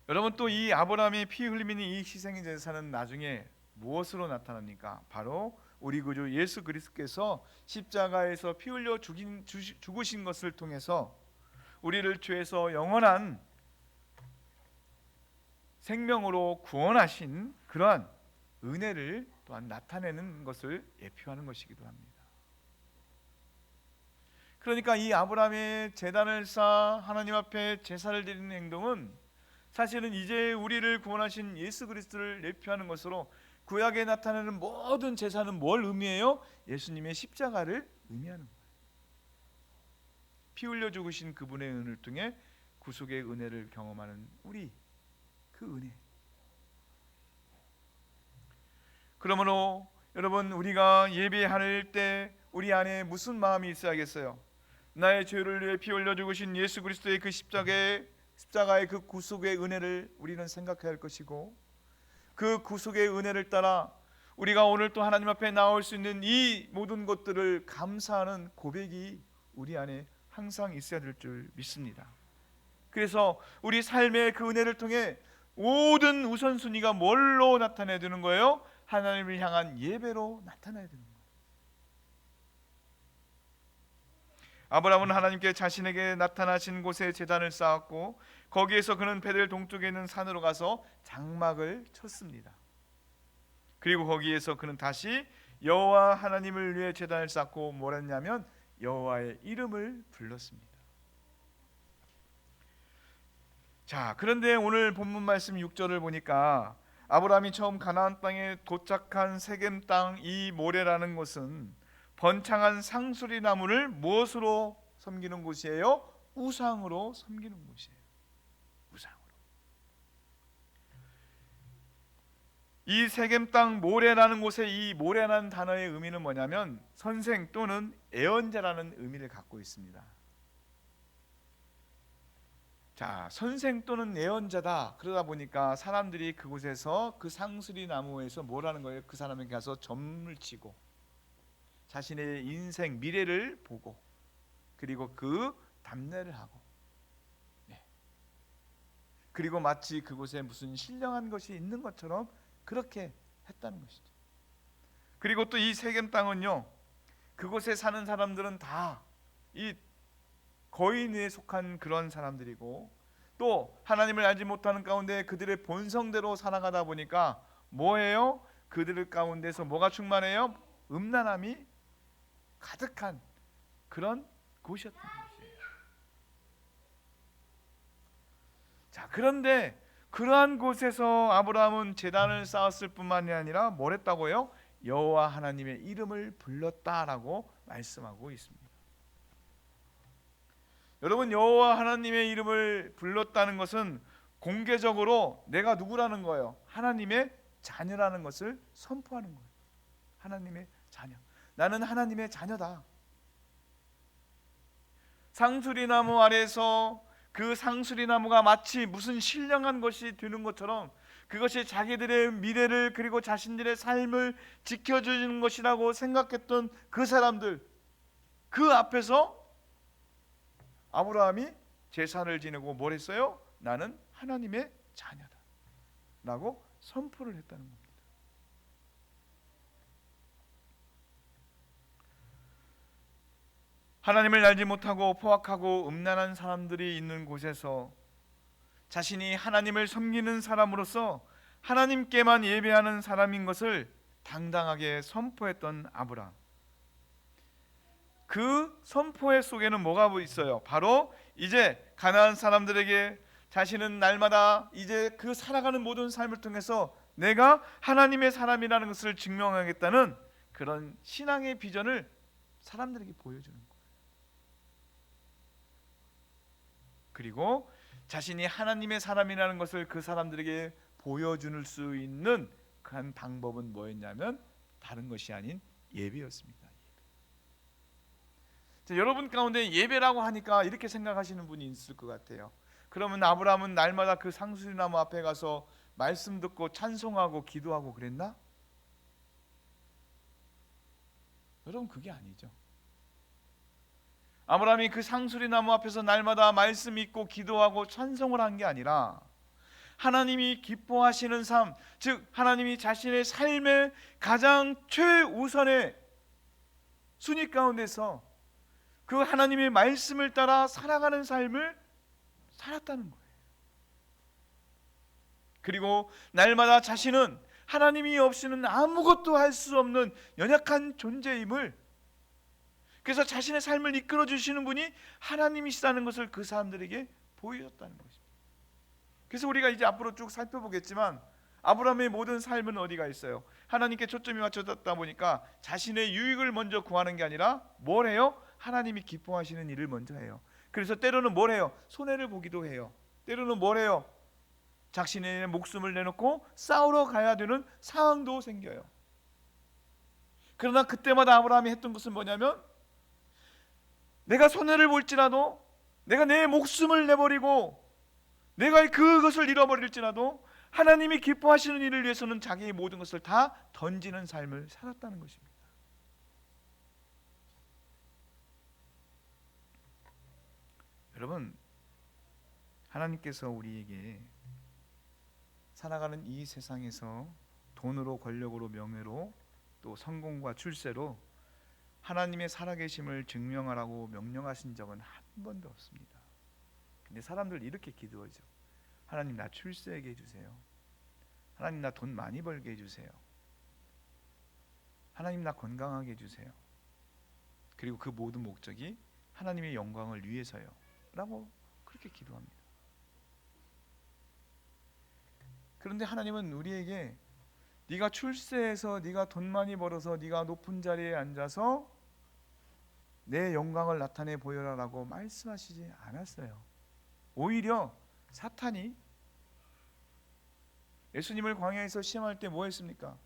여러분, 또 이 아브라함의 피 흘리는 이 희생의 제사는 나중에 무엇으로 나타납니까? 바로 우리 구주 예수 그리스도께서 십자가에서 피 흘려 죽으신 것을 통해서 우리를 죄에서 영원한 생명으로 구원하신 그러한 은혜를 또한 나타내는 것을 예표하는 것이기도 합니다. 그러니까 이 아브라함의 제단을 쌓아 하나님 앞에 제사를 드리는 행동은 사실은 이제 우리를 구원하신 예수 그리스도를 예표하는 것으로, 구약에 나타나는 모든 제사는 뭘 의미해요? 예수님의 십자가를 의미하는 거예요. 피 흘려 죽으신 그분의 은혜를 통해 구속의 은혜를 경험하는 우리, 그 은혜. 그러므로 여러분, 우리가 예배할 때 우리 안에 무슨 마음이 있어야겠어요? 나의 죄를 위해 피 흘려 죽으신 예수 그리스도의 그 십자가의 그 구속의 은혜를 우리는 생각해야 할 것이고, 그 구속의 은혜를 따라 우리가 오늘 또 하나님 앞에 나올 수 있는 이 모든 것들을 감사하는 고백이 우리 안에 항상 있어야 될 줄 믿습니다. 그래서 우리 삶의 그 은혜를 통해 모든 우선순위가 뭘로 나타내야 되는 거예요? 하나님을 향한 예배로 나타나야 되는 거예요. 아브라함은 하나님께 자신에게 나타나신 곳에 제단을 쌓았고, 거기에서 그는 베델 동쪽에 있는 산으로 가서 장막을 쳤습니다. 그리고 거기에서 그는 다시 여호와 하나님을 위해 제단을 쌓고 뭘 했냐면 여호와의 이름을 불렀습니다. 자, 그런데 오늘 본문 말씀 6절을 보니까 아브라함이 처음 가나안 땅에 도착한 세겜 땅 이 모레라는 곳은 번창한 상수리 나무를 무엇으로 섬기는 곳이에요? 우상으로 섬기는 곳이에요. 우상으로. 이 세겜 땅 모레라는 곳에 이 모레라는 단어의 의미는 뭐냐면 선생 또는 애언자라는 의미를 갖고 있습니다. 자, 선생 또는 애언자다. 그러다 보니까 사람들이 그곳에서 그 상수리 나무에서 뭘 하는 거예요? 그 사람에게 가서 점을 치고 자신의 인생 미래를 보고, 그리고 그 답례를 하고, 그리고 마치 그곳에 무슨 신령한 것이 있는 것처럼 그렇게 했다는 것이죠. 그리고 또 이 세겜 땅은요, 그곳에 사는 사람들은 다 이 거인에 속한 그런 사람들이고, 또 하나님을 알지 못하는 가운데 그들의 본성대로 살아가다 보니까 뭐예요? 그들 가운데서 뭐가 충만해요? 음란함이 가득한 그런 곳이었던 것이에요. 자, 그런데 그러한 곳에서 아브라함은 제단을 쌓았을 뿐만이 아니라 뭘 했다고요? 여호와 하나님의 이름을 불렀다라고 말씀하고 있습니다. 여러분, 여호와 하나님의 이름을 불렀다는 것은 공개적으로 내가 누구라는 거예요? 하나님의 자녀라는 것을 선포하는 거예요. 하나님의 자녀. 나는 하나님의 자녀다. 상수리나무 아래에서 그 상수리나무가 마치 무슨 신령한 것이 되는 것처럼, 그것이 자기들의 미래를 그리고 자신들의 삶을 지켜주는 것이라고 생각했던 그 사람들, 그 앞에서 아브라함이 제사를 지내고 뭘 했어요? 나는 하나님의 자녀다 라고 선포를 했다는 겁니다. 하나님을 알지 못하고 포악하고 음란한 사람들이 있는 곳에서 자신이 하나님을 섬기는 사람으로서 하나님께만 예배하는 사람인 것을 당당하게 선포했던 아브라함. 그 선포의 속에는 뭐가 있어요? 바로 이제 가나안 사람들에게 자신은 날마다 이제 그 살아가는 모든 삶을 통해서 내가 하나님의 사람이라는 것을 증명하겠다는 그런 신앙의 비전을 사람들에게 보여주는 거예요. 그리고 자신이 하나님의 사람이라는 것을 그 사람들에게 보여줄 수 있는 그 방법은 뭐였냐면 다른 것이 아닌 예배였습니다. 자, 여러분 가운데 예배라고 하니까 이렇게 생각하시는 분이 있을 것 같아요. 그러면 아브라함은 날마다 그 상수리나무 앞에 가서 말씀 듣고 찬송하고 기도하고 그랬나? 여러분, 그게 아니죠. 아브라함이 그 상수리나무 앞에서 날마다 말씀 읽고 기도하고 찬송을 한 게 아니라 하나님이 기뻐하시는 삶, 즉 하나님이 자신의 삶의 가장 최우선의 순위 가운데서 그 하나님의 말씀을 따라 살아가는 삶을 살았다는 거예요. 그리고 날마다 자신은 하나님이 없이는 아무것도 할 수 없는 연약한 존재임을, 그래서 자신의 삶을 이끌어 주시는 분이 하나님이시다는 것을 그 사람들에게 보여줬다는 것입니다. 그래서 우리가 이제 앞으로 쭉 살펴보겠지만 아브라함의 모든 삶은 어디가 있어요? 하나님께 초점이 맞춰졌다 보니까 자신의 유익을 먼저 구하는 게 아니라 뭘 해요? 하나님이 기뻐하시는 일을 먼저 해요. 그래서 때로는 뭘 해요? 손해를 보기도 해요. 때로는 뭘 해요? 자신의 목숨을 내놓고 싸우러 가야 되는 상황도 생겨요. 그러나 그때마다 아브라함이 했던 것은 뭐냐면, 내가 손해를 볼지라도, 내가 내 목숨을 내버리고 내가 그것을 잃어버릴지라도 하나님이 기뻐하시는 일을 위해서는 자기의 모든 것을 다 던지는 삶을 살았다는 것입니다. 여러분, 하나님께서 우리에게 살아가는 이 세상에서 돈으로, 권력으로, 명예로, 또 성공과 출세로 하나님의 살아계심을 증명하라고 명령하신 적은 한 번도 없습니다. 근데 사람들 이렇게 기도하죠. 하나님, 나 출세하게 해주세요. 하나님, 나 돈 많이 벌게 해주세요. 하나님, 나 건강하게 해주세요. 그리고 그 모든 목적이 하나님의 영광을 위해서요 라고 그렇게 기도합니다. 그런데 하나님은 우리에게 네가 출세해서, 네가 돈 많이 벌어서, 네가 높은 자리에 앉아서 내 영광을 나타내 보여라라고 말씀하시지 않았어요. 오히려 사탄이 예수님을 광야에서 시험할 때 뭐 했습니까?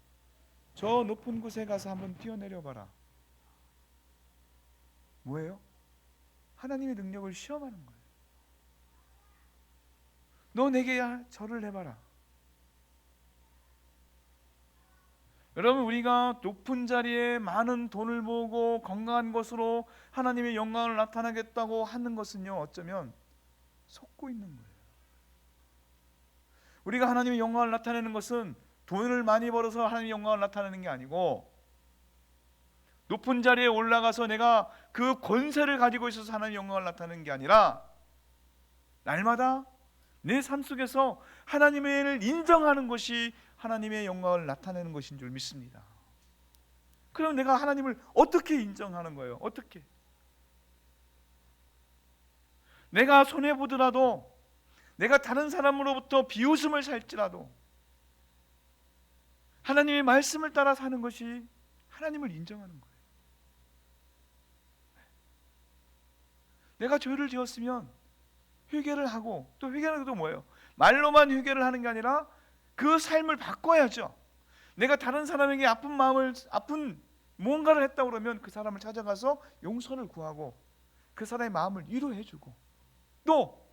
저 높은 곳에 가서 한번 뛰어내려 봐라. 뭐예요? 하나님의 능력을 시험하는 거예요. 너 내게 절을 해봐라. 여러분, 우리가 높은 자리에 많은 돈을 모으고 건강한 것으로 하나님의 영광을 나타내겠다고 하는 것은요, 어쩌면 속고 있는 거예요. 우리가 하나님의 영광을 나타내는 것은 돈을 많이 벌어서 하나님의 영광을 나타내는 게 아니고, 높은 자리에 올라가서 내가 그 권세를 가지고 있어서 하나님의 영광을 나타내는 게 아니라, 날마다 내 삶 속에서 하나님의 일을 인정하는 것이 하나님의 영광을 나타내는 것인 줄 믿습니다. 그럼 내가 하나님을 어떻게 인정하는 거예요? 어떻게? 내가 손해보더라도, 내가 다른 사람으로부터 비웃음을 살지라도 하나님의 말씀을 따라 사는 것이 하나님을 인정하는 거예요. 내가 죄를 지었으면 회개를 하고, 또 회개는 또 뭐예요? 말로만 회개를 하는 게 아니라 그 삶을 바꿔야죠. 내가 다른 사람에게 아픈 무언가를 했다 그러면 그 사람을 찾아가서 용서를 구하고 그 사람의 마음을 위로해주고, 또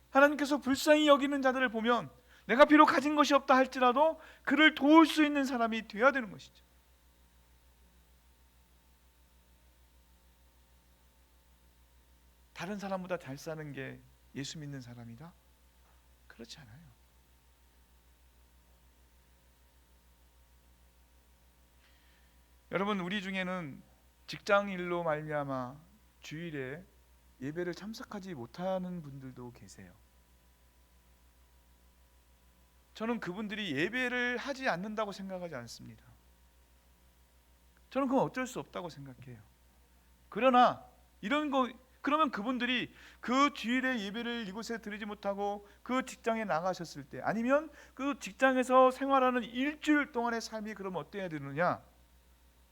하나님께서 불쌍히 여기는 자들을 보면 내가 비록 가진 것이 없다 할지라도 그를 도울 수 있는 사람이 되어야 되는 것이죠. 다른 사람보다 잘 사는 게 예수 믿는 사람이다? 그렇지 않아요. 여러분, 우리 중에는 직장 일로 말미암아 주일에 예배를 참석하지 못하는 분들도 계세요. 저는 그분들이 예배를 하지 않는다고 생각하지 않습니다. 저는 그건 어쩔 수 없다고 생각해요. 그러나 그러면 그분들이 그 주일에 예배를 이곳에 드리지 못하고 그 직장에 나가셨을 때, 아니면 그 직장에서 생활하는 일주일 동안의 삶이 그러면 어때야 되느냐?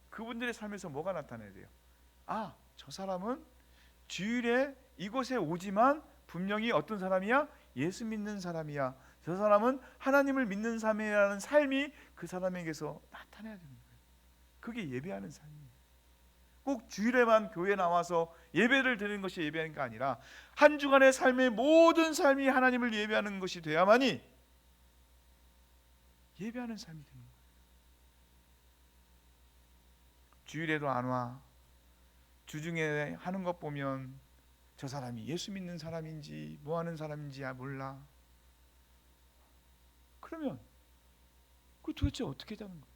그분들의 삶에서 뭐가 나타나야 돼요? 아, 저 사람은 주일에 이곳에 오지만 분명히 어떤 사람이야? 예수 믿는 사람이야. 저 사람은 하나님을 믿는 삶이라는 삶이 그 사람에게서 나타나야 되는 거예요. 그게 예배하는 삶이에요. 꼭 주일에만 교회 나와서 예배를 드리는 것이 예배하는 게 아니라 한 주간의 삶의 모든 삶이 하나님을 예배하는 것이 돼야만이 예배하는 삶이 되는 거예요. 주일에도 안 와. 주중에 하는 것 보면 저 사람이 예수 믿는 사람인지 뭐 하는 사람인지 몰라. 그러면 그 도대체 어떻게 자는 거예요?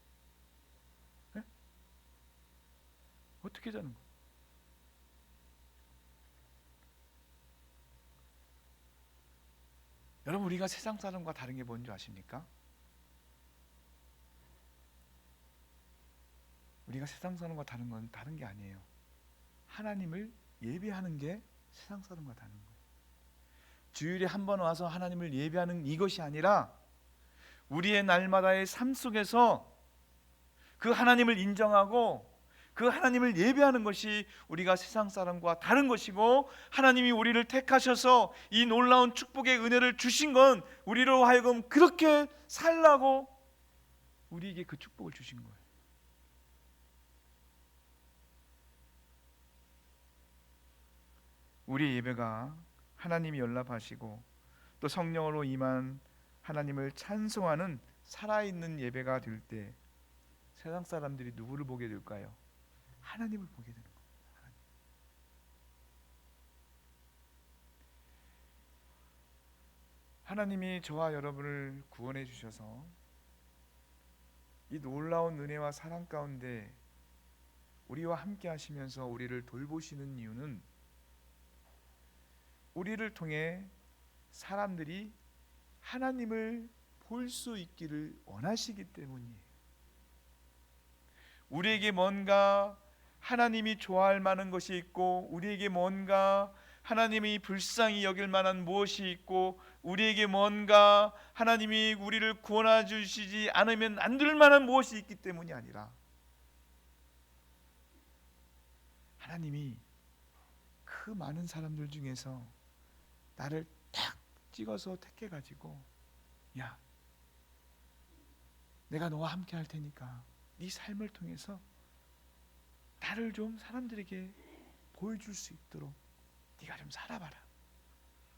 네? 어떻게 자는 거예요? 여러분, 우리가 세상 사람과 다른 게 뭔지 아십니까? 우리가 세상 사람과 다른 건 다른 게 아니에요. 하나님을 예배하는 게 세상 사람과 다른 거예요. 주일에 한 번 와서 하나님을 예배하는 이것이 아니라 우리의 날마다의 삶 속에서 그 하나님을 인정하고 그 하나님을 예배하는 것이 우리가 세상 사람과 다른 것이고, 하나님이 우리를 택하셔서 이 놀라운 축복의 은혜를 주신 건 우리로 하여금 그렇게 살라고 우리에게 그 축복을 주신 거예요. 우리의 예배가 하나님이 연락하시고 또 성령으로 임한 하나님을 찬송하는 살아있는 예배가 될 때 세상 사람들이 누구를 보게 될까요? 하나님을 보게 되는 겁니다. 하나님이 저와 여러분을 구원해 주셔서 이 놀라운 은혜와 사랑 가운데 우리와 함께 하시면서 우리를 돌보시는 이유는 우리를 통해 사람들이 하나님을 볼 수 있기를 원하시기 때문이에요. 우리에게 뭔가 하나님이 좋아할 만한 것이 있고, 우리에게 뭔가 하나님이 불쌍히 여길 만한 무엇이 있고, 우리에게 뭔가 하나님이 우리를 구원해 주시지 않으면 안 될 만한 무엇이 있기 때문이 아니라, 하나님이 그 많은 사람들 중에서 나를 탁 찍어서 택해 가지고, 야, 내가 너와 함께 할 테니까 네 삶을 통해서 나를 좀 사람들에게 보여줄 수 있도록 네가 좀 살아봐라.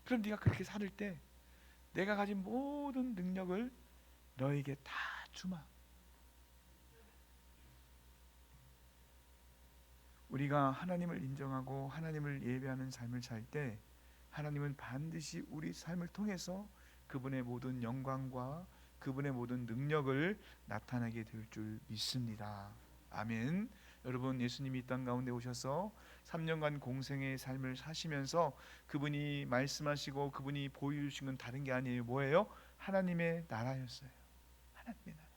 그럼 네가 그렇게 살 때 내가 가진 모든 능력을 너에게 다 주마. 우리가 하나님을 인정하고 하나님을 예배하는 삶을 살 때 하나님은 반드시 우리 삶을 통해서 그분의 모든 영광과 그분의 모든 능력을 나타내게 될 줄 믿습니다. 아멘. 여러분, 예수님이 이 땅 가운데 오셔서 3년간 공생의 삶을 사시면서 그분이 말씀하시고 그분이 보여주신 건 다른 게 아니에요. 뭐예요? 하나님의 나라였어요. 하나님의 나라.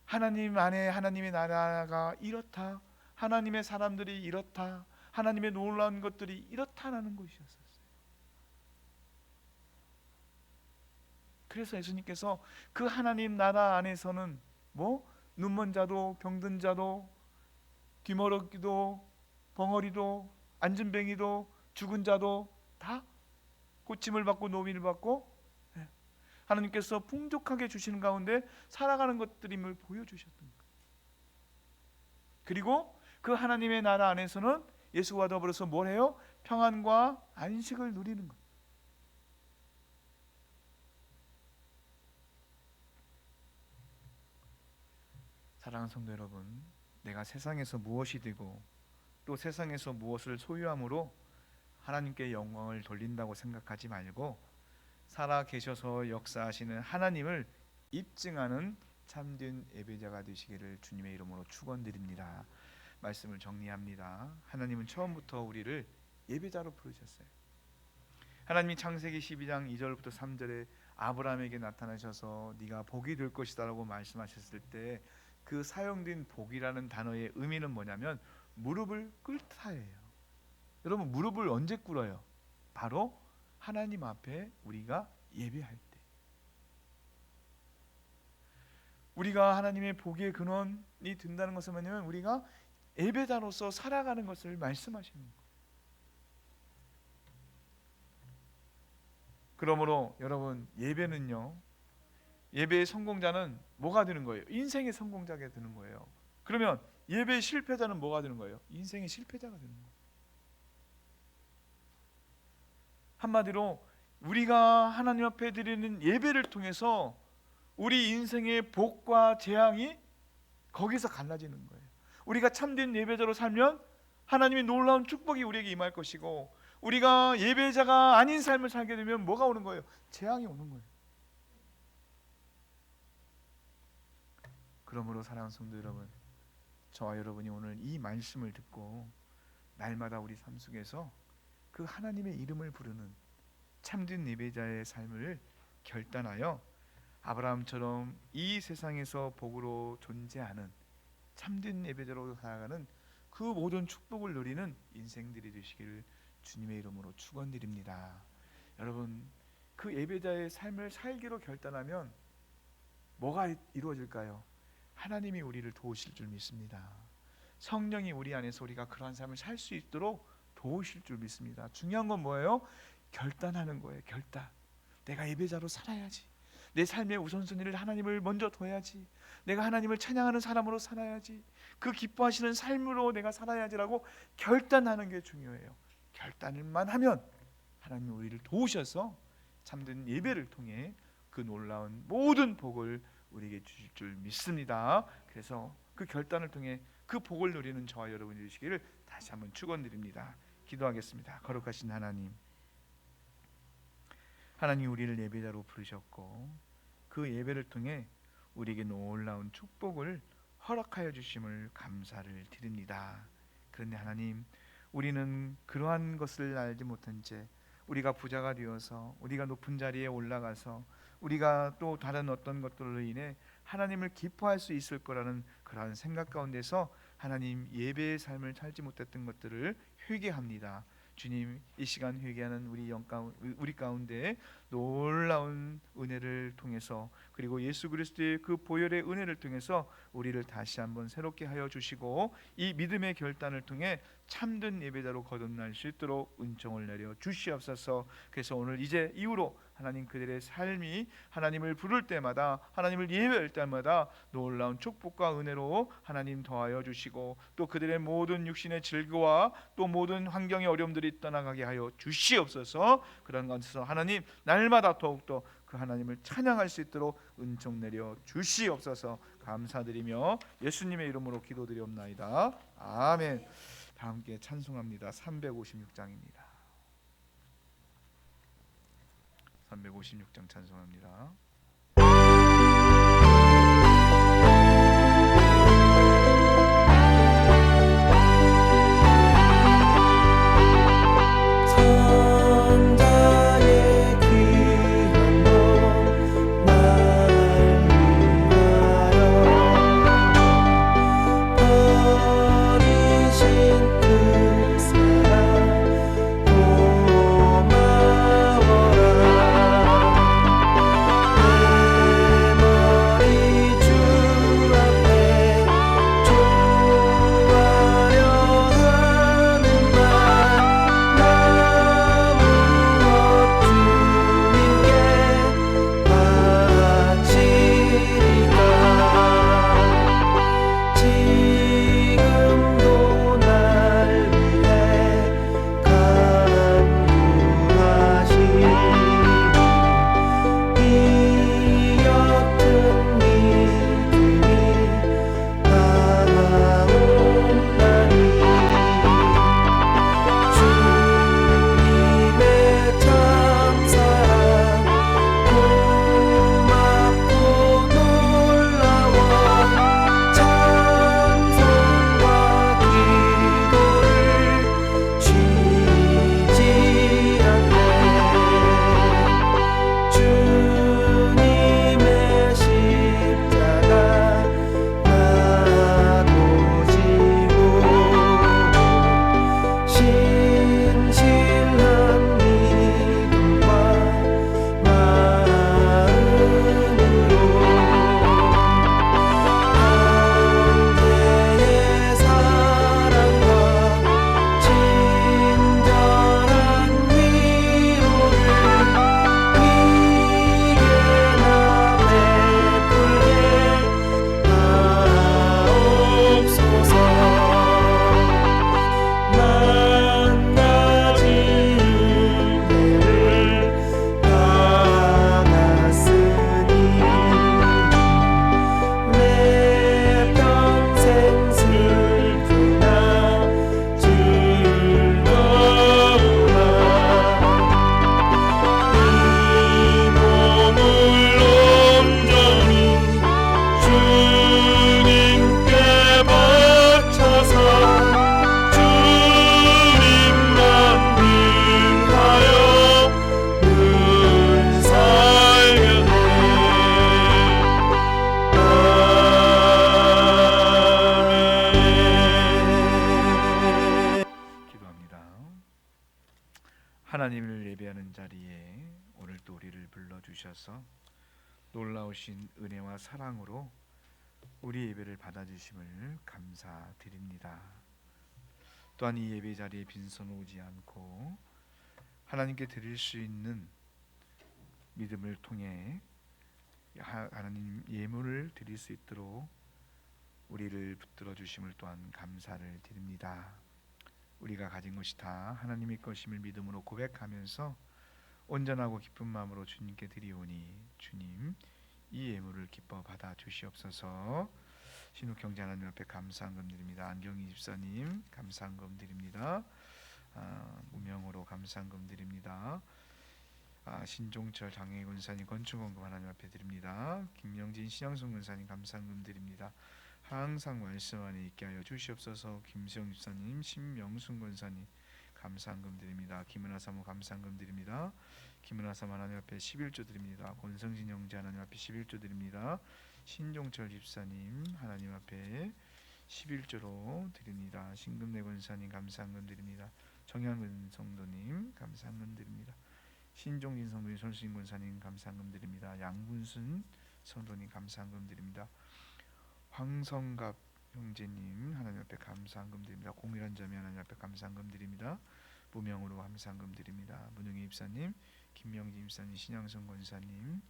하나님 안에 하나님의 나라가 이렇다, 하나님의 사람들이 이렇다, 하나님의 놀라운 것들이 이렇다라는 것이었어요. 그래서 예수님께서 그 하나님 나라 안에서는 뭐 눈먼 자도 병든 자도 귀머럭기도 벙어리도 안진뱅이도 죽은 자도 다 고침을 받고 노임을 받고 하나님께서 풍족하게 주시는 가운데 살아가는 것들임을 보여주셨던 거예요. 그리고 그 하나님의 나라 안에서는 예수와 더불어서 뭘 해요? 평안과 안식을 누리는 것. 사랑하는 성도 여러분, 내가 세상에서 무엇이 되고 또 세상에서 무엇을 소유함으로 하나님께 영광을 돌린다고 생각하지 말고 살아 계셔서 역사하시는 하나님을 입증하는 참된 예배자가 되시기를 주님의 이름으로 축원드립니다. 말씀을 정리합니다. 하나님은 처음부터 우리를 예배자로 부르셨어요. 하나님이 창세기 12장 2절부터 3절에 아브라함에게 나타나셔서 네가 복이 될 것이다 라고 말씀하셨을 때 그 사용된 복이라는 단어의 의미는 뭐냐면 무릎을 꿇다예요. 여러분, 무릎을 언제 꿇어요? 바로 하나님 앞에 우리가 예배할 때. 우리가 하나님의 복의 근원이 된다는 것은 뭐냐면 우리가 예배자로서 살아가는 것을 말씀하시는 거예요. 그러므로 여러분, 예배는요, 예배의 성공자는 뭐가 되는 거예요? 인생의 성공자가 되는 거예요. 그러면 예배의 실패자는 뭐가 되는 거예요? 인생의 실패자가 되는 거예요. 한마디로 우리가 하나님 앞에 드리는 예배를 통해서 우리 인생의 복과 재앙이 거기서 갈라지는 거예요. 우리가 참된 예배자로 살면 하나님의 놀라운 축복이 우리에게 임할 것이고, 우리가 예배자가 아닌 삶을 살게 되면 뭐가 오는 거예요? 재앙이 오는 거예요. 그러므로 사랑하는 성도 여러분, 저와 여러분이 오늘 이 말씀을 듣고 날마다 우리 삶 속에서 그 하나님의 이름을 부르는 참된 예배자의 삶을 결단하여 아브라함처럼 이 세상에서 복으로 존재하는 참된 예배자로 살아가는 그 모든 축복을 누리는 인생들이 되시기를 주님의 이름으로 축원드립니다. 여러분, 그 예배자의 삶을 살기로 결단하면 뭐가 이루어질까요? 하나님이 우리를 도우실 줄 믿습니다. 성령이 우리 안에서 우리가 그러한 삶을 살 수 있도록 도우실 줄 믿습니다. 중요한 건 뭐예요? 결단하는 거예요. 결단. 내가 예배자로 살아야지. 내 삶의 우선순위를 하나님을 먼저 둬야지. 내가 하나님을 찬양하는 사람으로 살아야지. 그 기뻐하시는 삶으로 내가 살아야지라고 결단하는 게 중요해요. 결단을만 하면 하나님이 우리를 도우셔서 참된 예배를 통해 그 놀라운 모든 복을 우리에게 주실 줄 믿습니다. 그래서 그 결단을 통해 그 복을 누리는 저와 여러분이 되시기를 다시 한번 축원드립니다. 기도하겠습니다. 거룩하신 하나님, 하나님 우리를 예배자로 부르셨고 그 예배를 통해 우리에게 놀라운 축복을 허락하여 주심을 감사를 드립니다. 그런데 하나님, 우리는 그러한 것을 알지 못한 채 우리가 부자가 되어서 우리가 높은 자리에 올라가서 우리가 또 다른 어떤 것들로 인해 하나님을 기뻐할 수 있을 거라는 그러한 생각 가운데서 하나님 예배의 삶을 살지 못했던 것들을 회개합니다. 주님, 이 시간 회개하는 우리 가운데 놀라운 은혜를 통해서, 그리고 예수 그리스도의 그 보혈의 은혜를 통해서 우리를 다시 한번 새롭게 하여 주시고 이 믿음의 결단을 통해 참된 예배자로 거듭날 수 있도록 은총을 내려 주시옵소서. 그래서 오늘 이제 이후로 하나님 그들의 삶이 하나님을 부를 때마다, 하나님을 예배할 때마다 놀라운 축복과 은혜로 하나님 더하여 주시고, 또 그들의 모든 육신의 질거와 또 모든 환경의 어려움들이 떠나가게 하여 주시옵소서. 그런 가운데서 하나님 날마다 더욱더 그 하나님을 찬양할 수 있도록 은총 내려 주시옵소서. 감사드리며 예수님의 이름으로 기도드리옵나이다. 아멘. 다 함께 찬송합니다. 356장입니다. 356장 찬송합니다. 하나님을 예배하는 자리에 오늘 또 우리를 불러주셔서 놀라우신 은혜와 사랑으로 우리 예배를 받아주심을 감사드립니다. 또한 이 예배 자리에 빈손 오지 않고 하나님께 드릴 수 있는 믿음을 통해 하나님 예물을 드릴 수 있도록 우리를 붙들어 주심을 또한 감사를 드립니다. 우리가 가진 것이 다 하나님의 것임을 믿음으로 고백하면서 온전하고 기쁜 마음으로 주님께 드리오니 주님 이 예물을 기뻐 받아 주시옵소서. 신욱형제 하나님 앞에 감사한금 드립니다. 안경희 집사님 감사한금 드립니다. 무명으로 감사한금 드립니다. 신종철 장영희 권사님 건축원금 하나님 앞에 드립니다. 김영진 신양성 권사님 감사한금 드립니다. 항상 말씀 안에 있게 하여 주시옵소서. 김수영 집사님 신명순 권사님 감사한금 드립니다. 김은하 사모 감사한금 드립니다. 김은하 사모 하나님 앞에 11조 드립니다. 권성진 형제 하나님 앞에 11조 드립니다. 신종철 집사님 하나님 앞에 11조로 드립니다. 신금내 권사님 감사한금 드립니다. 정현근 성도님 감사한금 드립니다. 신종진 성도님 손수인 권사님 감사한금 드립니다. 양분순 성도님 감사한금 드립니다. 황성갑 형제님 하나님 앞에 감사한금 드립니다. 공일한 자매 하나님 앞에 감사한금 드립니다. 무명으로 감사한금 드립니다. 문영희 집사님, 김명진 집사님, 신양성 권사님,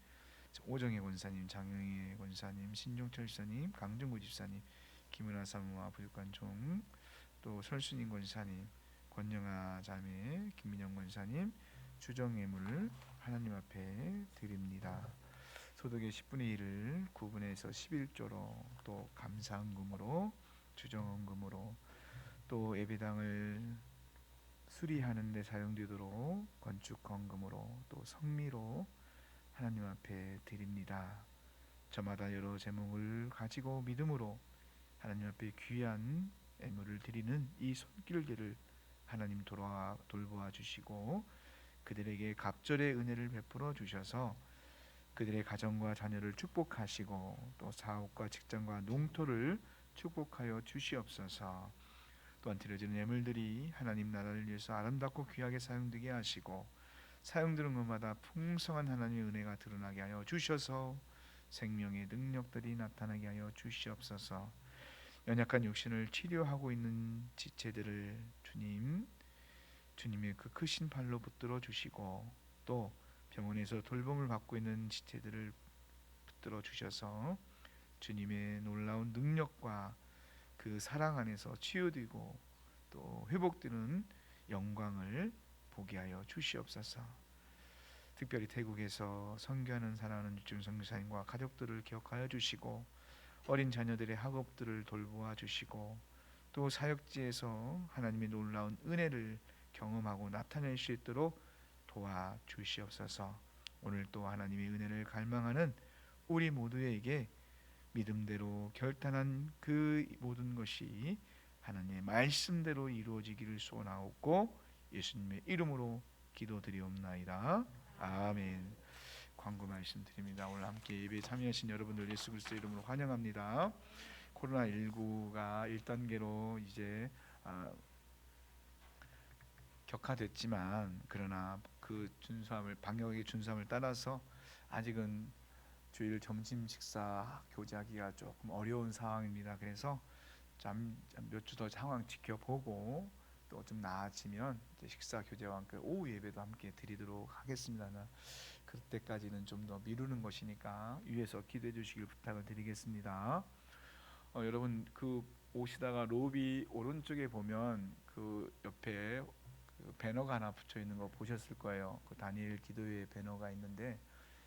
오정혜 권사님, 장영희 권사님, 신종철 집사님, 강정구 집사님, 김은하 사무와 부육관총, 또 설순인 권사님, 권영아 자매, 김민영 권사님, 주정예물 하나님 앞에 드립니다. 소득의 10분의 1을 9분에서 11조로 또 감사헌금으로 주정헌금으로 또 예배당을 수리하는 데 사용되도록 건축헌금으로 또 성미로 하나님 앞에 드립니다. 저마다 여러 제목을 가지고 믿음으로 하나님 앞에 귀한 예물을 드리는 이 손길들을 하나님 돌보아 주시고 그들에게 갑절의 은혜를 베풀어 주셔서 그들의 가정과 자녀를 축복하시고 또 사업과 직장과 농토를 축복하여 주시옵소서. 또한 드려지는 예물들이 하나님 나라를 위해서 아름답고 귀하게 사용되게 하시고 사용되는 것마다 풍성한 하나님의 은혜가 드러나게 하여 주셔서 생명의 능력들이 나타나게 하여 주시옵소서. 연약한 육신을 치료하고 있는 지체들을 주님의 그 크신 발로 붙들어 주시고 또 병원에서 돌봄을 받고 있는 지체들을 붙들어 주셔서 주님의 놀라운 능력과 그 사랑 안에서 치유되고 또 회복되는 영광을 보게 하여 주시옵소서. 특별히 태국에서 선교하는 사랑하는 유증 선교사님과 가족들을 기억하여 주시고 어린 자녀들의 학업들을 돌보아 주시고 또 사역지에서 하나님의 놀라운 은혜를 경험하고 나타낼 수 있도록 도와주시옵소서. 오늘 또 하나님의 은혜를 갈망하는 우리 모두에게 믿음대로 결단한 그 모든 것이 하나님의 말씀대로 이루어지기를 소원하옵고 예수님의 이름으로 기도드리옵나이다. 아멘. 광고 말씀드립니다. 오늘 함께 예배에 참여하신 여러분들 예수 그리스도 이름으로 환영합니다. 코로나19가 1단계로 이제 격화됐지만 그러나 그 방역의 준수함을 따라서 아직은 주일 점심 식사 교제하기가 조금 어려운 상황입니다. 그래서 몇 주 더 상황 지켜보고 또 좀 나아지면 이제 식사 교제와 함께 오후 예배도 함께 드리도록 하겠습니다. 그때까지는 좀 더 미루는 것이니까 위에서 기도해 주시길 부탁을 드리겠습니다. 여러분 그 오시다가 로비 오른쪽에 보면 그 옆에 그 배너가 하나 붙여 있는 거 보셨을 거예요. 그 다니엘 기도회 배너가 있는데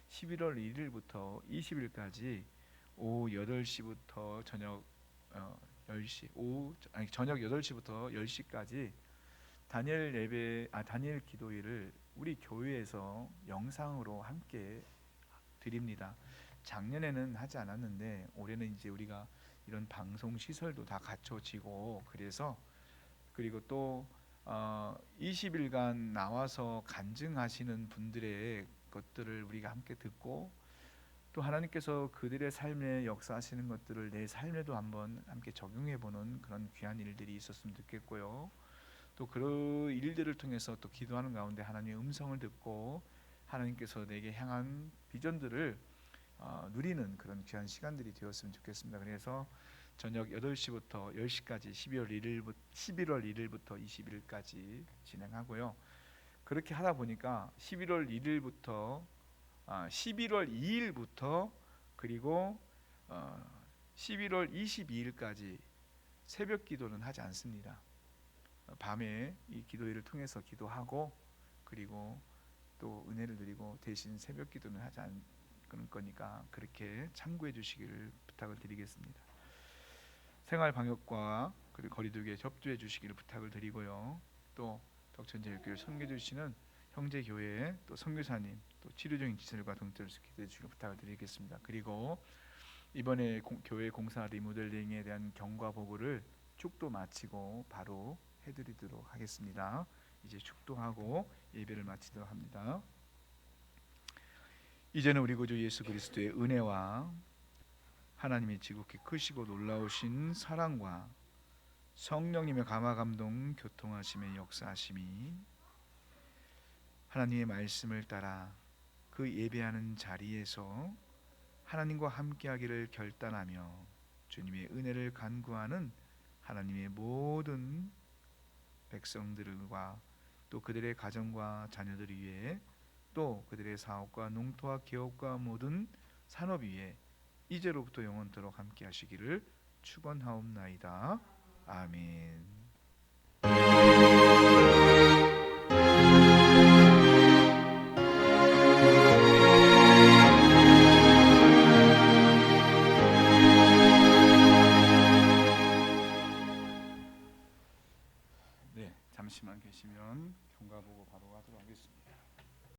11월 1일부터 20일까지 오후 8시부터 저녁 10시 저녁 8시부터 10시까지 다니엘 기도회를 우리 교회에서 영상으로 함께 드립니다. 작년에는 하지 않았는데 올해는 이제 우리가 이런 방송 시설도 다 갖춰지고 그래서 그리고 또 20일간 나와서 간증하시는 분들의 것들을 우리가 함께 듣고 또 하나님께서 그들의 삶에 역사하시는 것들을 내 삶에도 한번 함께 적용해 보는 그런 귀한 일들이 있었으면 좋겠고요. 또 그 일들을 통해서 또 기도하는 가운데 하나님의 음성을 듣고 하나님께서 내게 향한 비전들을 누리는 그런 귀한 시간들이 되었으면 좋겠습니다. 그래서 저녁 8시부터 10시까지 11월 1일부터 20일까지 진행하고요. 그렇게 하다 보니까 11월 2일부터 그리고 11월 22일까지 새벽 기도는 하지 않습니다. 밤에 이 기도회를 통해서 기도하고 그리고 또 은혜를 누리고 대신 새벽 기도는 하지 않을 거니까 그렇게 참고해 주시기를 부탁을 드리겠습니다. 생활 방역과 그리고 거리두기에 협조해 주시기를 부탁을 드리고요. 또 덕천제일교회를 섬겨 주시는 형제 교회 또 선교사님 또 치료적인 지체들과 동떨어서 기도해 주시기를 부탁을 드리겠습니다. 그리고 이번에 교회 공사 리모델링에 대한 경과 보고를 축도 마치고 바로 해드리도록 하겠습니다. 이제 축도하고 예배를 마치도록 합니다. 이제는 우리 구주 예수 그리스도의 은혜와 하나님의 지극히 크시고 놀라우신 사랑과 성령님의 감화감동 교통하심의 역사하심이 하나님의 말씀을 따라 그 예배하는 자리에서 하나님과 함께하기를 결단하며 주님의 은혜를 간구하는 하나님의 모든 백성들과 또 그들의 가정과 자녀들 위에 또 그들의 사업과 농토와 기업과 모든 산업 위에 이제로부터 영원토록 함께 하시기를 축원하옵나이다. 아멘.